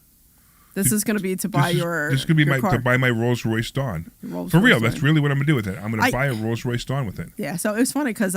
This is going to be to buy your. This is going to be your car. to buy my Rolls Royce Dawn. Rolls For real, Royce that's Dawn. really what I'm going to do with it. I'm going to buy a Rolls Royce Dawn with it. Yeah, so it was funny because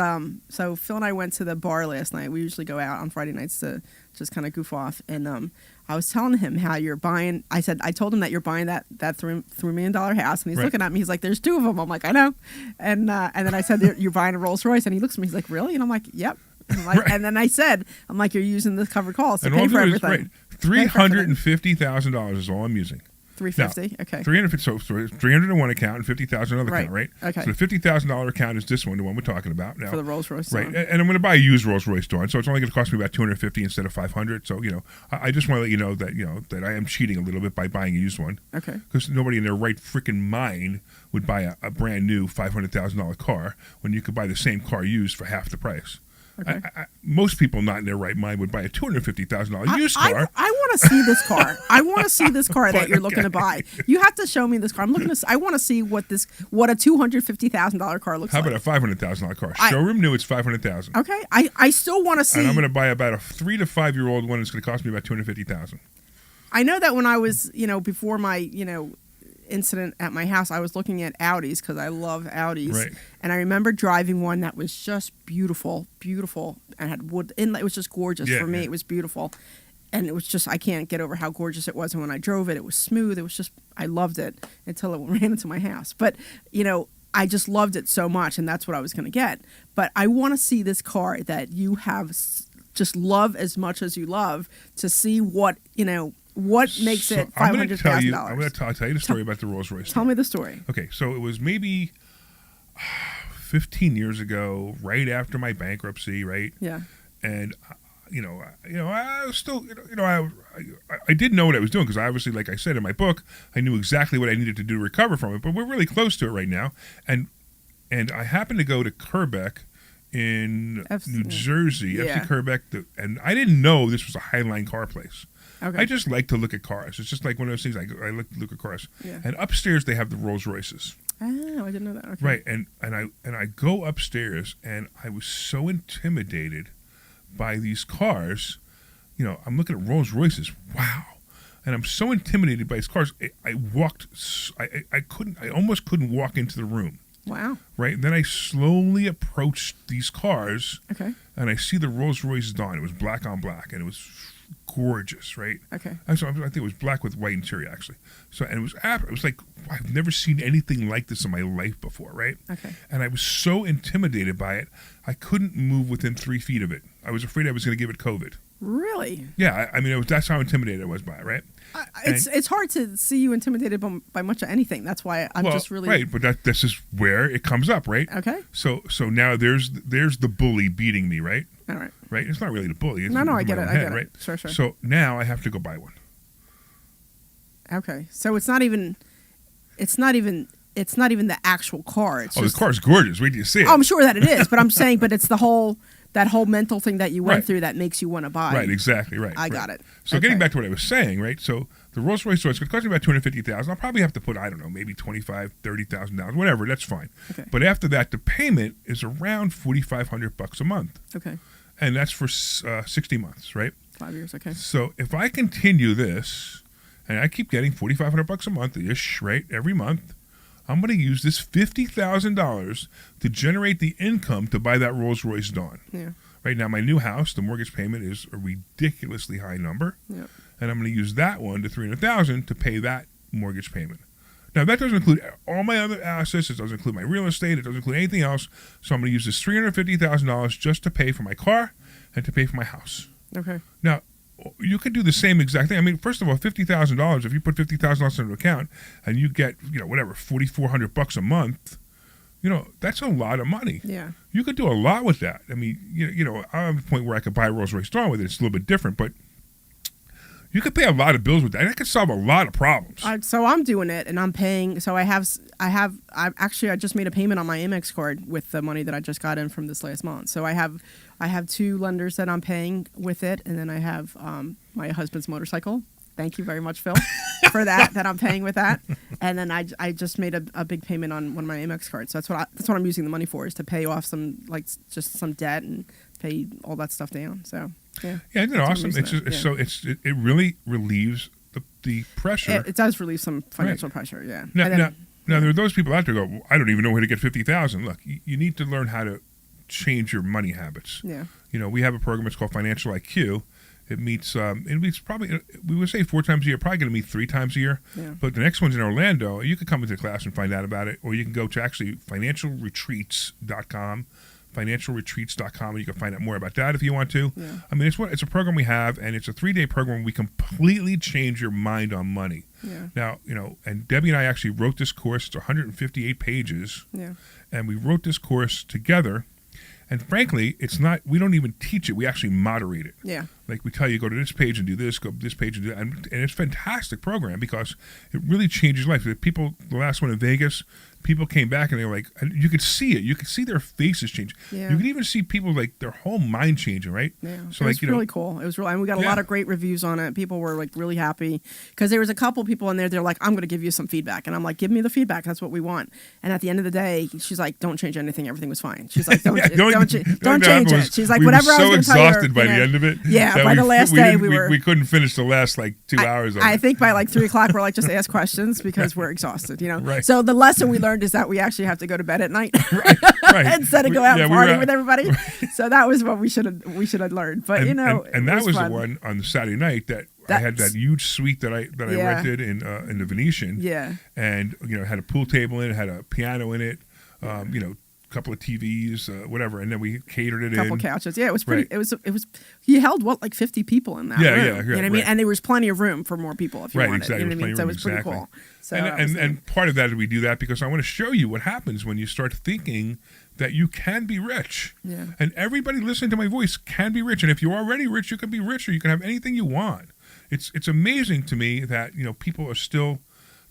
so Phil and I went to the bar last night. We usually go out on Friday nights to just kind of goof off, and I was telling him how you're buying. I told him that you're buying that $3 million house, and he's looking at me. He's like, "There's two of them." I'm like, "I know," and then I said, "You're buying a Rolls Royce," and he looks at me. He's like, "Really?" And I'm like, "Yep." And, and then I said, "I'm like, you're using the covered calls to pay for everything." $350,000 is all I'm using. 350. Okay. 350. So 300 in one account and 50,000 in another account, right? Okay. So the $50,000 account is this one, the one we're talking about now. For the Rolls Royce. Right. And I'm going to buy a used Rolls Royce Dawn, so it's only going to cost me about $250 instead of $500. So I just want to let you know that I am cheating a little bit by buying a used one. Okay. Because nobody in their right freaking mind would buy a brand new $500,000 car when you could buy the same car used for half the price. Okay. Most people not in their right mind would buy a $250,000 used car. I want to see this car. I want to see this car that you're looking to buy. You have to show me this car. I want to see what a $250,000 car looks like. How about a $500,000 car? Showroom new, it's $500,000. Okay. I still want to see. And I'm going to buy about a 3 to 5 year old one. It's going to cost me about $250,000. I know that when I was, before my, incident at my house, I was looking at Audis because I love Audis. Right. And I remember driving one that was just beautiful, and had wood inlay. It was just gorgeous for me. Yeah. It was beautiful. And it was just, I can't get over how gorgeous it was. And when I drove it, it was smooth. It was just, I loved it until it ran into my house. But, I just loved it so much, and that's what I was going to get. But I want to see this car that you have just love as much as you love to see what, what makes it $500,000? I'm going to tell you the story about the Rolls Royce. Tell me the story. Okay, so it was maybe 15 years ago, right after my bankruptcy, right? Yeah. And I was still, I did know what I was doing because obviously, like I said in my book, I knew exactly what I needed to do to recover from it. But we're really close to it right now, and I happened to go to Kerbeck in New Jersey, FC Kerbeck, and I didn't know this was a Highline car place. Okay. I just like to look at cars. It's just like one of those things. I look at cars. Yeah. And upstairs they have the Rolls Royces. Oh, I didn't know that. Okay. Right, and I go upstairs and I was so intimidated by these cars. I'm looking at Rolls Royces. Wow, and I'm so intimidated by these cars. I almost couldn't walk into the room. Wow. Right, and then I slowly approached these cars. Okay. And I see the Rolls Royce Dawn. It was black on black, and it was gorgeous, right? Okay. Actually, I think it was black with white interior, actually. So, and it was like, I've never seen anything like this in my life before, right? Okay. And I was so intimidated by it, I couldn't move within 3 feet of it. I was afraid I was going to give it COVID. Really? Yeah, that's how intimidated I was by it, right? It's hard to see you intimidated by much of anything. That's why I'm just really right. But this is where it comes up, right? Okay. So now there's the bully beating me, right? All right. Right. It's not really the bully. It's I get it. I get it. Right? Sure. So now I have to go buy one. Okay. So it's not even the actual car. It's the car's gorgeous. Wait till you see it. I'm sure that it is, but I'm saying, but it's that whole mental thing that you went through that makes you want to buy. Right, exactly, right. I got it. So getting back to what I was saying, right? So the Rolls Royce Dawn, it's going to cost me about $250,000. I'll probably have to put, I don't know, maybe $25,000, $30,000, whatever. That's fine. Okay. But after that, the payment is around $4,500 a month. Okay. And that's for 60 months, right? 5 years. Okay. So if I continue this, and I keep getting $4,500 a month-ish, right, every month, I'm going to use this $50,000 to generate the income to buy that Rolls Royce Dawn. Yeah. Right now, my new house, the mortgage payment is a ridiculously high number. Yep. And I'm going to use that one to $300,000 to pay that mortgage payment. Now, that doesn't include all my other assets. It doesn't include my real estate. It doesn't include anything else. So I'm going to use this $350,000 just to pay for my car and to pay for my house. Okay. Now, you could do the same exact thing. I mean, first of all, $50,000. If you put $50,000 into an account and you get, $4,400 a month, that's a lot of money. Yeah. You could do a lot with that. I mean, I'm at the point where I could buy a Rolls Royce Dawn with it. It's a little bit different, but you could pay a lot of bills with that. And that could solve a lot of problems. So I'm doing it, and I'm paying. So I just made a payment on my Amex card with the money that I just got in from this last month. So I have 2 lenders that I'm paying with it, and then I have my husband's motorcycle. Thank you very much, Phil, for that I'm paying with that. And then I just made a big payment on one of my Amex cards. So that's what I'm using the money for, is to pay off some debt and pay all that stuff down. So yeah. Yeah, isn't it awesome? It really relieves the the pressure. It does relieve some financial pressure, yeah. Now, there are those people out there who go, I don't even know where to get $50,000. Look, you need to learn how to change your money habits. Yeah. We have a program, it's called Financial IQ. It meets probably, we would say 4 times a year, probably going to meet 3 times a year. Yeah. But the next one's in Orlando. You could come into the class and find out about it, or you can go to actually financialretreats.com, and you can find out more about that if you want to. Yeah. I mean, it's a program we have, and it's a 3-day program where we completely change your mind on money. Yeah. Now, and Debbie and I actually wrote this course. It's 158 pages. Yeah. And we wrote this course together. And frankly, we don't even teach it. We actually moderate it. Yeah. Like we tell you, go to this page and do this, go to this page and do that. And it's a fantastic program because it really changes life. The last one in Vegas, people came back and they were like, and you could see it. You could see their faces change. Yeah. You could even see people like their whole mind changing, right? Yeah. So it was really cool. It was really, and we got a lot of great reviews on it. People were like really happy because there was a couple people in there. They're like, I'm going to give you some feedback. And I'm like, give me the feedback. That's what we want. And at the end of the day, she's like, don't change anything. Everything was fine. She's like, don't change it. She's like, whatever I was going to tell you. We were so exhausted by the end of it. Yeah. By the last day, we couldn't finish the last like 2 hours of it. I think by like 3 o'clock, we're like, just ask questions because we're exhausted, Right. So the lesson we learned is that we actually have to go to bed at night right. instead of go out and party with everybody. Right. So that was what we should have learned. But and that was the one on the Saturday night that I had that huge suite that I rented in the Venetian. Yeah. And it had a pool table in it, had a piano in it, couple of TVs, whatever, and then we catered it couple couches. Yeah, it was pretty. Right. It was. He held like 50 people in that room. Yeah, you know what I mean? And there was plenty of room for more people if you wanted. Exactly. You know what I mean? So it was pretty cool. So and part of that we do that because I want to show you what happens when you start thinking that you can be rich. Yeah. And everybody listening to my voice can be rich, and if you're already rich, you can be richer. You can have anything you want. It's amazing to me that people are still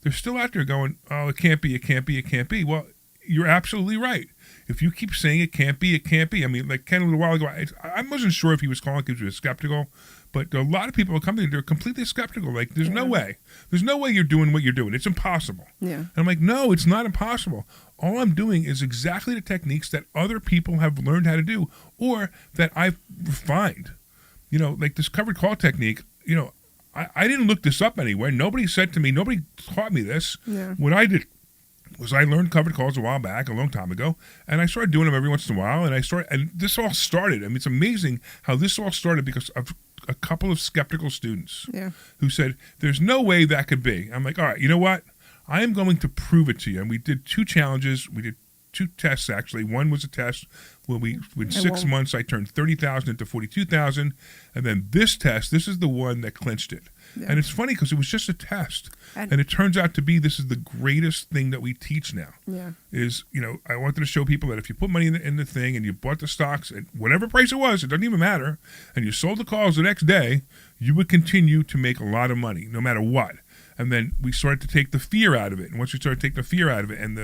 out there going, oh, it can't be, it can't be, it can't be. Well, you're absolutely right. If you keep saying it can't be, it can't be. I mean, like Ken a little while ago, I wasn't sure if he was calling because he was skeptical, but a lot of people are coming, they're completely skeptical. Like, there's no way. There's no way you're doing what you're doing. It's impossible. Yeah. And I'm like, no, it's not impossible. All I'm doing is exactly the techniques that other people have learned how to do or that I've refined. Like this covered call technique, I didn't look this up anywhere. Nobody said to me, nobody taught me this. Yeah. What I did was I learned covered calls a while back, a long time ago, and I started doing them every once in a while, and this all started. I mean, it's amazing how this all started because of a couple of skeptical students who said, there's no way that could be. I'm like, all right, you know what? I am going to prove it to you. And we did 2 challenges. We did 2 tests, actually. One was a test where in 6 months, I turned 30,000 into 42,000. And then this test, this is the one that clinched it. Yeah. And it's funny because it was just a test. And it turns out to be this is the greatest thing that we teach now. Yeah. I wanted to show people that if you put money in the thing and you bought the stocks at whatever price it was, it doesn't even matter, and you sold the calls the next day, you would continue to make a lot of money no matter what. And then we started to take the fear out of it. And once we started to take the fear out of it and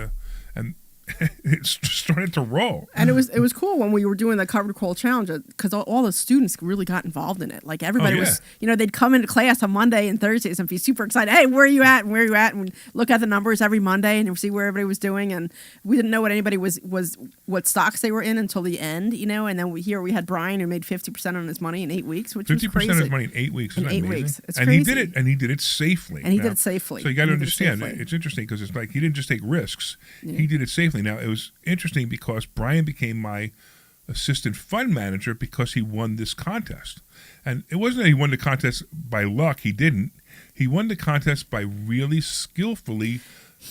it started to roll. And it was cool when we were doing the covered call challenge because all the students really got involved in it. Like everybody was, they'd come into class on Monday and Thursdays and be super excited. Hey, where are you at? And where are you at? And look at the numbers every Monday and see where everybody was doing. And we didn't know what anybody was what stocks they were in until the end, And then we had Brian who made 50% on his money in 8 weeks, which was crazy. 50% of his money in 8 weeks. In 8 weeks. It's and crazy. He did it safely. And he did it safely. So you got to understand, it's interesting because it's like he didn't just take risks. Yeah. He did it safely. Now, it was interesting because Brian became my assistant fund manager because he won this contest. And it wasn't that he won the contest by luck. He didn't. He won the contest by really skillfully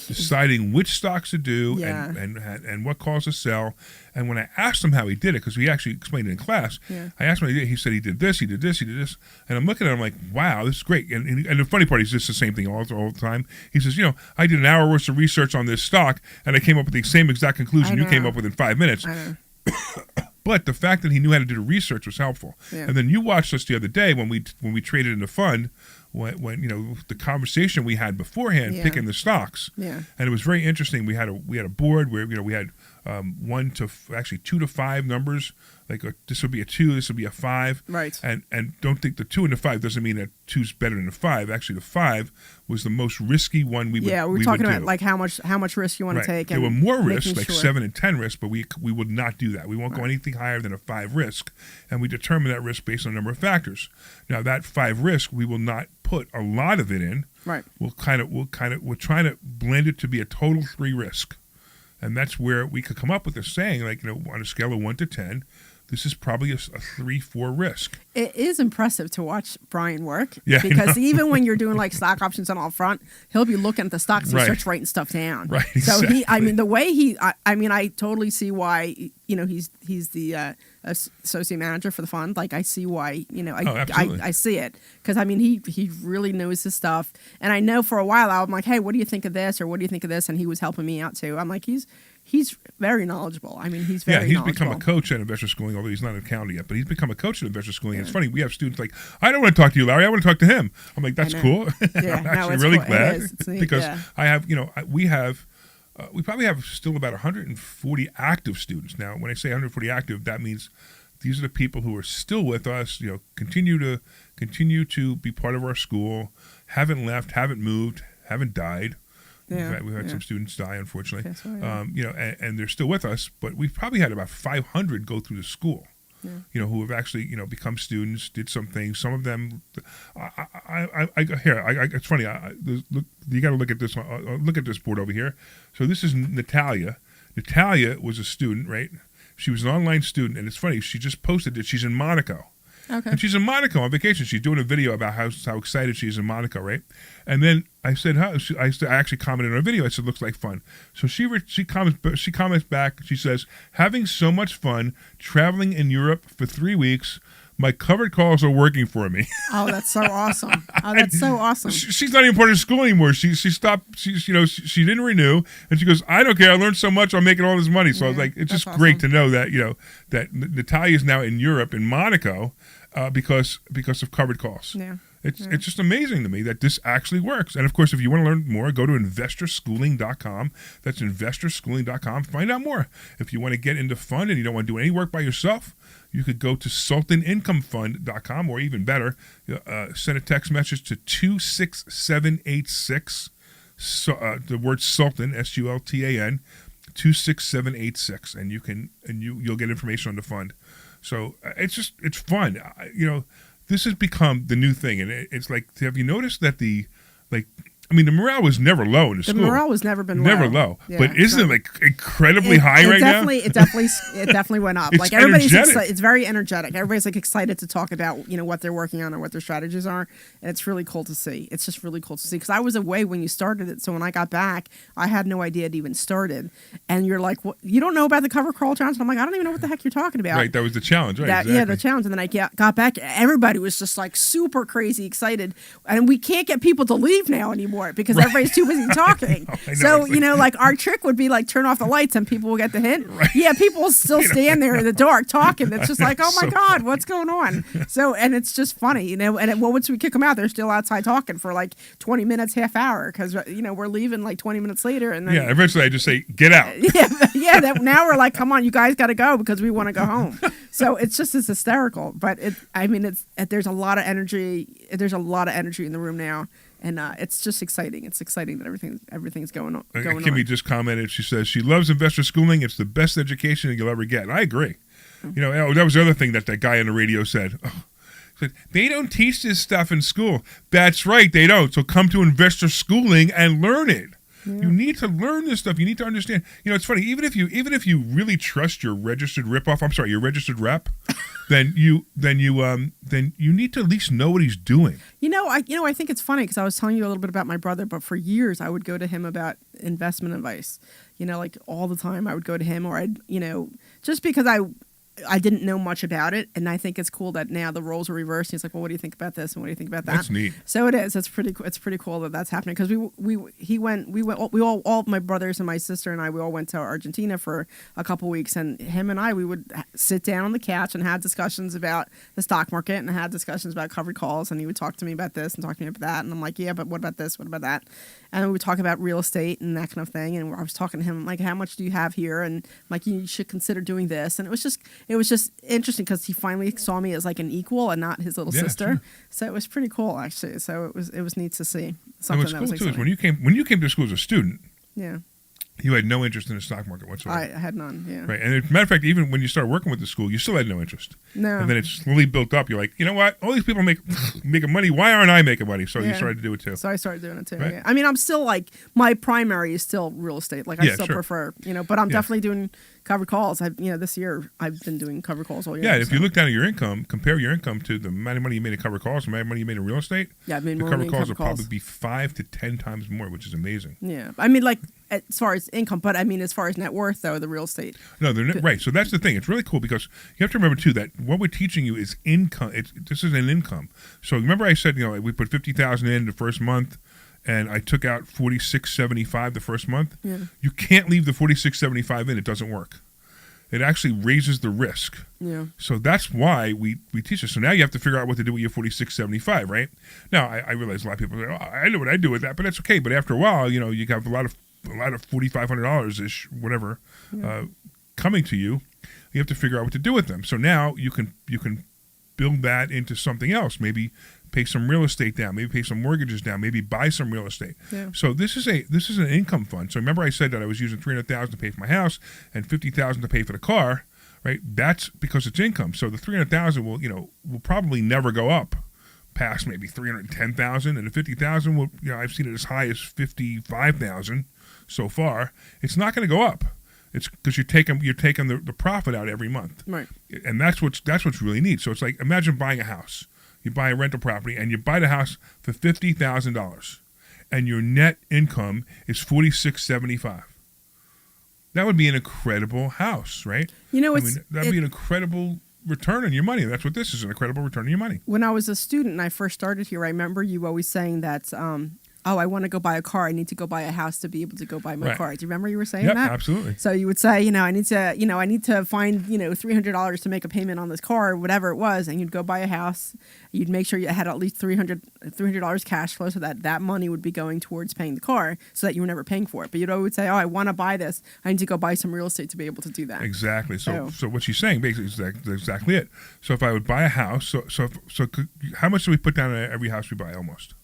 deciding which stocks to do and what calls to sell. And when I asked him how he did it, because we actually explained it in class, I asked him how he did it. He said he did this, he did this, he did this. And I'm looking at him like, wow, this is great. And the funny part is just the same thing all the time. He says, I did an hour worth of research on this stock, and I came up with the same exact conclusion you came up with in 5 minutes. But the fact that he knew how to do the research was helpful. Yeah. And then you watched us the other day when we traded in the fund, when the conversation we had beforehand picking the stocks. Yeah. And it was very interesting. We had a board where we had 2 to 5 numbers. Like this would be a 2, this would be a 5. Right. And don't think the 2 and the 5 doesn't mean that 2's better than the 5. Actually, the 5 was the most risky one we would. Yeah, we're talking about like how much risk you want to take. There were more risks, like 7 and 10 risks, but we would not do that. We won't go anything higher than a 5 risk, and we determine that risk based on a number of factors. Now that 5 risk, we will not put a lot of it in. Right. We're trying to blend it to be a total 3 risk. And that's where we could come up with a saying, like, on a scale of 1 to 10, this is probably a 3-4 risk. It is impressive to watch Brian work. Yeah, because even when you're doing like stock options and all front, he'll be looking at the stocks and Right. he starts writing stuff down. Right, So exactly. the way I totally see why, he's the associate manager for the fund. Like I see why, absolutely. I see it. Because he really knows his stuff. And I know for a while I'm like, hey, what do you think of this? Or what do you think of this? And he was helping me out too. I'm like, he's very knowledgeable. I mean, he's very he's become a coach at Investor Schooling, although he's not in county yet, but he's become a coach at Investor Schooling. Yeah. It's funny, we have students like, I don't want to talk to you, Larry, I want to talk to him. I'm like, that's cool. Yeah, I'm no, actually it's really cool. It glad is. It's neat, because yeah. I have, we probably have still about 140 active students. Now, when I say 140 active, that means these are the people who are still with us, continue to be part of our school, haven't left, haven't moved, haven't died. Yeah, We've had some students die, unfortunately. That's right, yeah. And they're still with us, but we've probably had about 500 go through the school. Yeah. Who have actually, become students, did some things. Some of them, it's funny. You got to look at this. Look at this board over here. So this is Natalia. Natalia was a student, right? She was an online student, and it's funny. She just posted that she's in Monaco. Okay. And she's in Monaco on vacation. She's doing a video about how excited she is in Monaco, right? And then I said, I actually commented on her video. I said, looks like fun. So she comments back. She says, having so much fun traveling in Europe for 3 weeks. My covered calls are working for me. Oh, that's so awesome. Oh, that's so awesome. She's not even part of school anymore. She stopped. She didn't renew, and she goes, I don't care. I learned so much. I'm making all this money. So I was like, it's just great to know that that Natalia is now in Europe, in Monaco, because of covered calls. Yeah. It's just amazing to me that this actually works. And of course, if you want to learn more, go to investorschooling.com. That's investorschooling.com. Find out more. If you want to get into fund and you don't want to do any work by yourself, you could go to sultanincomefund.com, or even better, send a text message to 26786. The word Sultan, SULTAN, 26786, and you'll get information on the fund. So it's fun. This has become the new thing, and it's like, have you noticed that the morale was never low in the school. The morale was never been never low. Yeah, but isn't it like incredibly high right now? It definitely went up. It's like everybody's energetic. it's very energetic. Everybody's like excited to talk about what they're working on or what their strategies are, and it's really cool to see. It's just really cool to see, because I was away when you started it, so when I got back, I had no idea it even started. And you're like, what? You don't know about the cover crawl challenge? And I'm like, I don't even know what the heck you're talking about. Right, that was the challenge, right? Yeah, Exactly. the challenge. And then I got back, everybody was just like super crazy excited, and we can't get people to leave now anymore because everybody's too busy talking. I know, So it's like- like our trick would be like turn off the lights and people will get the hint. Right. Yeah, people will still stand there in the dark talking. It's just like, oh my God, what's going on? So, and it's just funny, and once we kick them out, they're still outside talking for like 20 minutes, half hour, because we're leaving like 20 minutes later, and then eventually I just say, get out. now we're like, come on, you guys got to go because we want to go home. So it's hysterical, but there's a lot of energy. There's a lot of energy in the room now. And it's just exciting. It's exciting that everything's going on. Kimmy just commented. She says she loves investor schooling. It's the best education you'll ever get. And I agree. Mm-hmm. That was the other thing that guy on the radio said. Said, they don't teach this stuff in school. That's right, they don't. So come to investor schooling and learn it. Yeah. You need to learn this stuff. You need to understand. It's funny. Even if you really trust your registered rep, then you need to at least know what he's doing. I think it's funny because I was telling you a little bit about my brother, but for years I would go to him about investment advice. Like all the time I would go to him, or just because I didn't know much about it, and I think it's cool that now the roles are reversed. He's like, well, what do you think about this, and what do you think about that? That's neat. So it is. It's pretty cool that that's happening, because all my brothers and my sister and we all went to Argentina for a couple weeks, and him and we would sit down on the couch and have discussions about the stock market and had discussions about covered calls, and he would talk to me about this and talk to me about that, and I'm like, yeah, but what about this? What about that? And we would talk about real estate and that kind of thing, and I was talking to him like, how much do you have here? And like, you should consider doing this, and it was just interesting because he finally saw me as like an equal and not his little sister. Sure. So it was pretty cool, actually. So it was neat to see And something what's that cool was too is exciting. when you came to school as a student. Yeah. You had no interest in the stock market whatsoever. I had none. Yeah. Right. And as a matter of fact, even when you started working with the school, you still had no interest. No. And then it slowly built up. You're like, you know what? All these people making money. Why aren't I making money? So you started to do it too. So I started doing it too. Right. Yeah. I mean, I'm still like, my primary is still real estate. Like I still sure. prefer, but I'm definitely doing covered calls. This year I've been doing covered calls all year. Yeah. If you look down at your income, compare your income to the amount of money you made in covered calls, the amount of money you made in real estate. Yeah, I mean, the more covered money in calls will covered calls. probably be 5 to 10 times more, which is amazing. Yeah. I mean, like as far as income, but I mean, as far as net worth though, the real estate. No, they're not, right. So that's the thing. It's really cool because you have to remember too that what we're teaching you is income. This is an income. So remember I said, we put 50,000 in the first month, and I took out 46.75 the first month. Yeah. You can't leave the 46.75 in. It doesn't work. It actually raises the risk. Yeah. So that's why we teach this. So now you have to figure out what to do with your 46.75, right? Now I realize a lot of people say, "Oh, I know what I do with that," but that's okay. But after a while, you have a lot of $4,500 ish, whatever, coming to you. You have to figure out what to do with them. So now you can build that into something else. Maybe pay some real estate down. Maybe pay some mortgages down. Maybe buy some real estate. Yeah. So this is an income fund. So remember I said that I was using $300,000 to pay for my house and $50,000 to pay for the car, right? That's because it's income. So the $300,000 will probably never go up past maybe $310,000, and the $50,000 will I've seen it as high as $55,000 so far. It's not going to go up. It's because you're taking the profit out every month, Right. And that's what's really neat. So it's like, imagine buying a house. You buy a rental property and you buy the house for $50,000, and your net income is $46.75. That would be an incredible house, right? That'd be an incredible return on your money. That's what this is, an incredible return on your money. When I was a student and I first started here, I remember you always saying that, I want to go buy a car. I need to go buy a house to be able to go buy my Right. car. Do you remember you were saying Yep, that? absolutely. So you would say, I need to find, $300 to make a payment on this car or whatever it was. And you'd go buy a house. You'd make sure you had at least $300 cash flow so that money would be going towards paying the car so that you were never paying for it. But you'd always say, I want to buy this. I need to go buy some real estate to be able to do that. Exactly. So what she's saying basically is exactly it. So if I would buy a house, how much do we put down on every house we buy almost?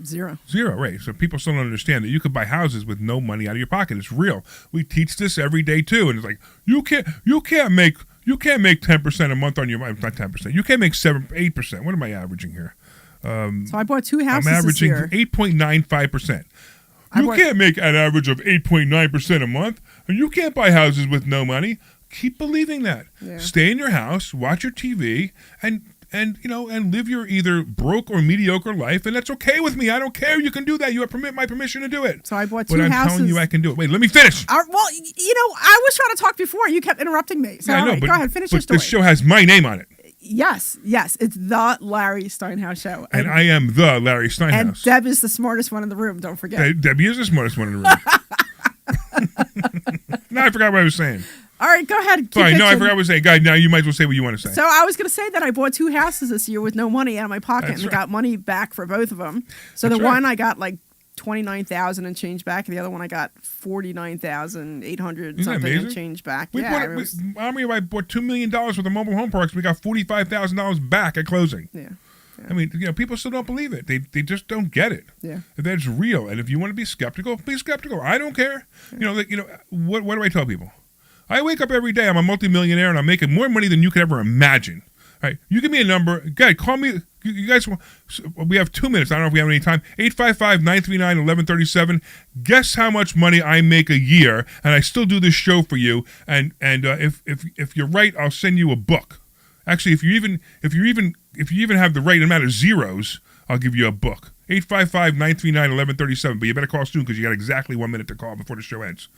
Zero, right? So people still don't understand that you could buy houses with no money out of your pocket. It's real. We teach this every day too, and it's like you can't make 10% a month on your money. Not 10%. You can't make 8%. What am I averaging here? So I bought 2 houses I'm averaging this year. 8.95%. You can't make an average of 8.9% a month, and you can't buy houses with no money. Keep believing that. Yeah. Stay in your house, watch your TV, and live your either broke or mediocre life, and that's okay with me. I don't care. You can do that. You have my permission to do it. So I bought 2 houses. But I'm telling you, I can do it. Wait, let me finish. Well, I was trying to talk before. You kept interrupting me. So I know, go ahead, finish your story. This show has my name on it. Yes. It's the Larry Steinhouse Show. And I am the Larry Steinhouse. And Deb is the smartest one in the room. Don't forget. Debbie is the smartest one in the room. Now I forgot what I was saying. All right, go ahead. Fine. No, I forgot what I was saying. Guys, now you might as well say what you want to say. So I was going to say that I bought 2 houses this year with no money out of my pocket, That's and I got money back for both of them. So That's the right. one I got like $29,000 and change back, and the other one I got $49,800 something and change back. Omri and I bought $2 million worth of mobile home parks. We got $45,000 back at closing. Yeah. I mean, people still don't believe it. They just don't get it. Yeah. That's real. And if you want to be skeptical, be skeptical. I don't care. Yeah. What do I tell people? I wake up every day. I'm a multimillionaire, and I'm making more money than you could ever imagine. All right, you give me a number. Guys, call me. You guys, we have 2 minutes. I don't know if we have any time. 855-939-1137. Guess how much money I make a year, and I still do this show for you. And if you're right, I'll send you a book. Actually, if you even have the right amount of zeros, I'll give you a book. 855-939-1137. But you better call soon because you got exactly 1 minute to call before the show ends.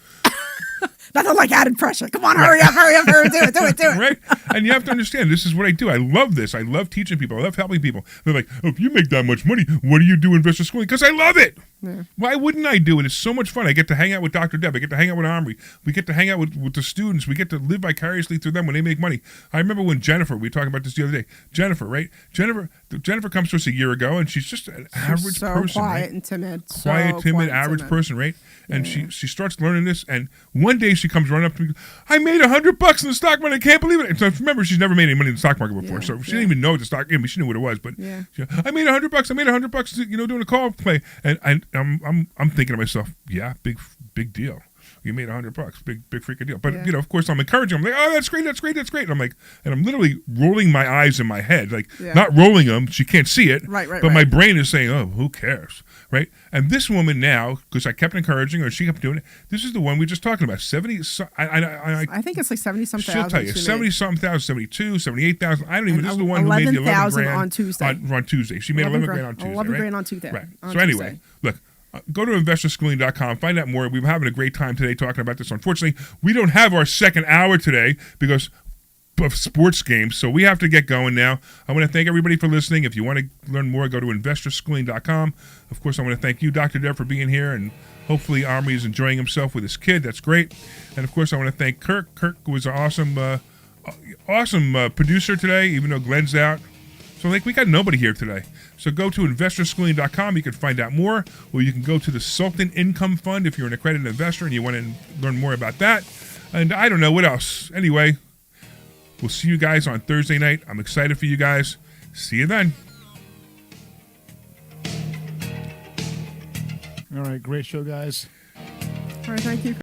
Nothing like added pressure. Come on, hurry up, do it. Right? And you have to understand, this is what I do. I love this. I love teaching people. I love helping people. They're like, if you make that much money, what do you do investor schooling? Because I love it. Yeah. Why wouldn't I do it? It's so much fun. I get to hang out with Dr. Deb. I get to hang out with Omri. We get to hang out with the students. We get to live vicariously through them when they make money. I remember when Jennifer, we were talking about this the other day. Jennifer, right? Jennifer comes to us a year ago, and she's just an average person. Quiet right? and timid. Quiet, timid, average person, right? And she starts learning this, and one day she comes running up to me, I made $100 in the stock market. I can't believe it. And so remember, she's never made any money in the stock market before, so she didn't even know the stock. I mean, she knew what it was, but I made $100. I made $100, doing a call play, and I'm thinking to myself, yeah, big deal. You made $100. Big freaking deal. But Yeah. you know, of course, I'm encouraging. I'm like, oh, that's great. And I'm like, and I'm literally rolling my eyes in my head, like Yeah. not rolling them. She can't see it. Right. But my brain is saying, oh, who cares, right? And this woman now, because I kept encouraging her, she kept doing it. This is the one we were just talking about. 70. I think it's like 70-some She'll thousand. tell you, she 70-something thousand, 72, 78,000. I don't even. And This is the one who made the 11 grand on Tuesday. On Tuesday, she made 11 grand on Tuesday. 11 right? grand on Tuesday. Right. on So anyway, Tuesday. look. Go to investorschooling.com, find out more. We've been having a great time today talking about this. Unfortunately, we don't have our second hour today because of sports games, so we have to get going now. I want to thank everybody for listening. If you want to learn more, go to investorschooling.com. Of course, I want to thank you, Dr. Dev, for being here, and hopefully Omri is enjoying himself with his kid. That's great. And of course, I want to thank Kirk. Kirk was an awesome producer today, even though Glenn's out. So we got nobody here today. So go to investorschooling.com. You can find out more, or you can go to the Sultan Income Fund if you're an accredited investor and you want to learn more about that. And I don't know what else. Anyway, we'll see you guys on Thursday night. I'm excited for you guys. See you then. All right, great show, guys. All right, thank you.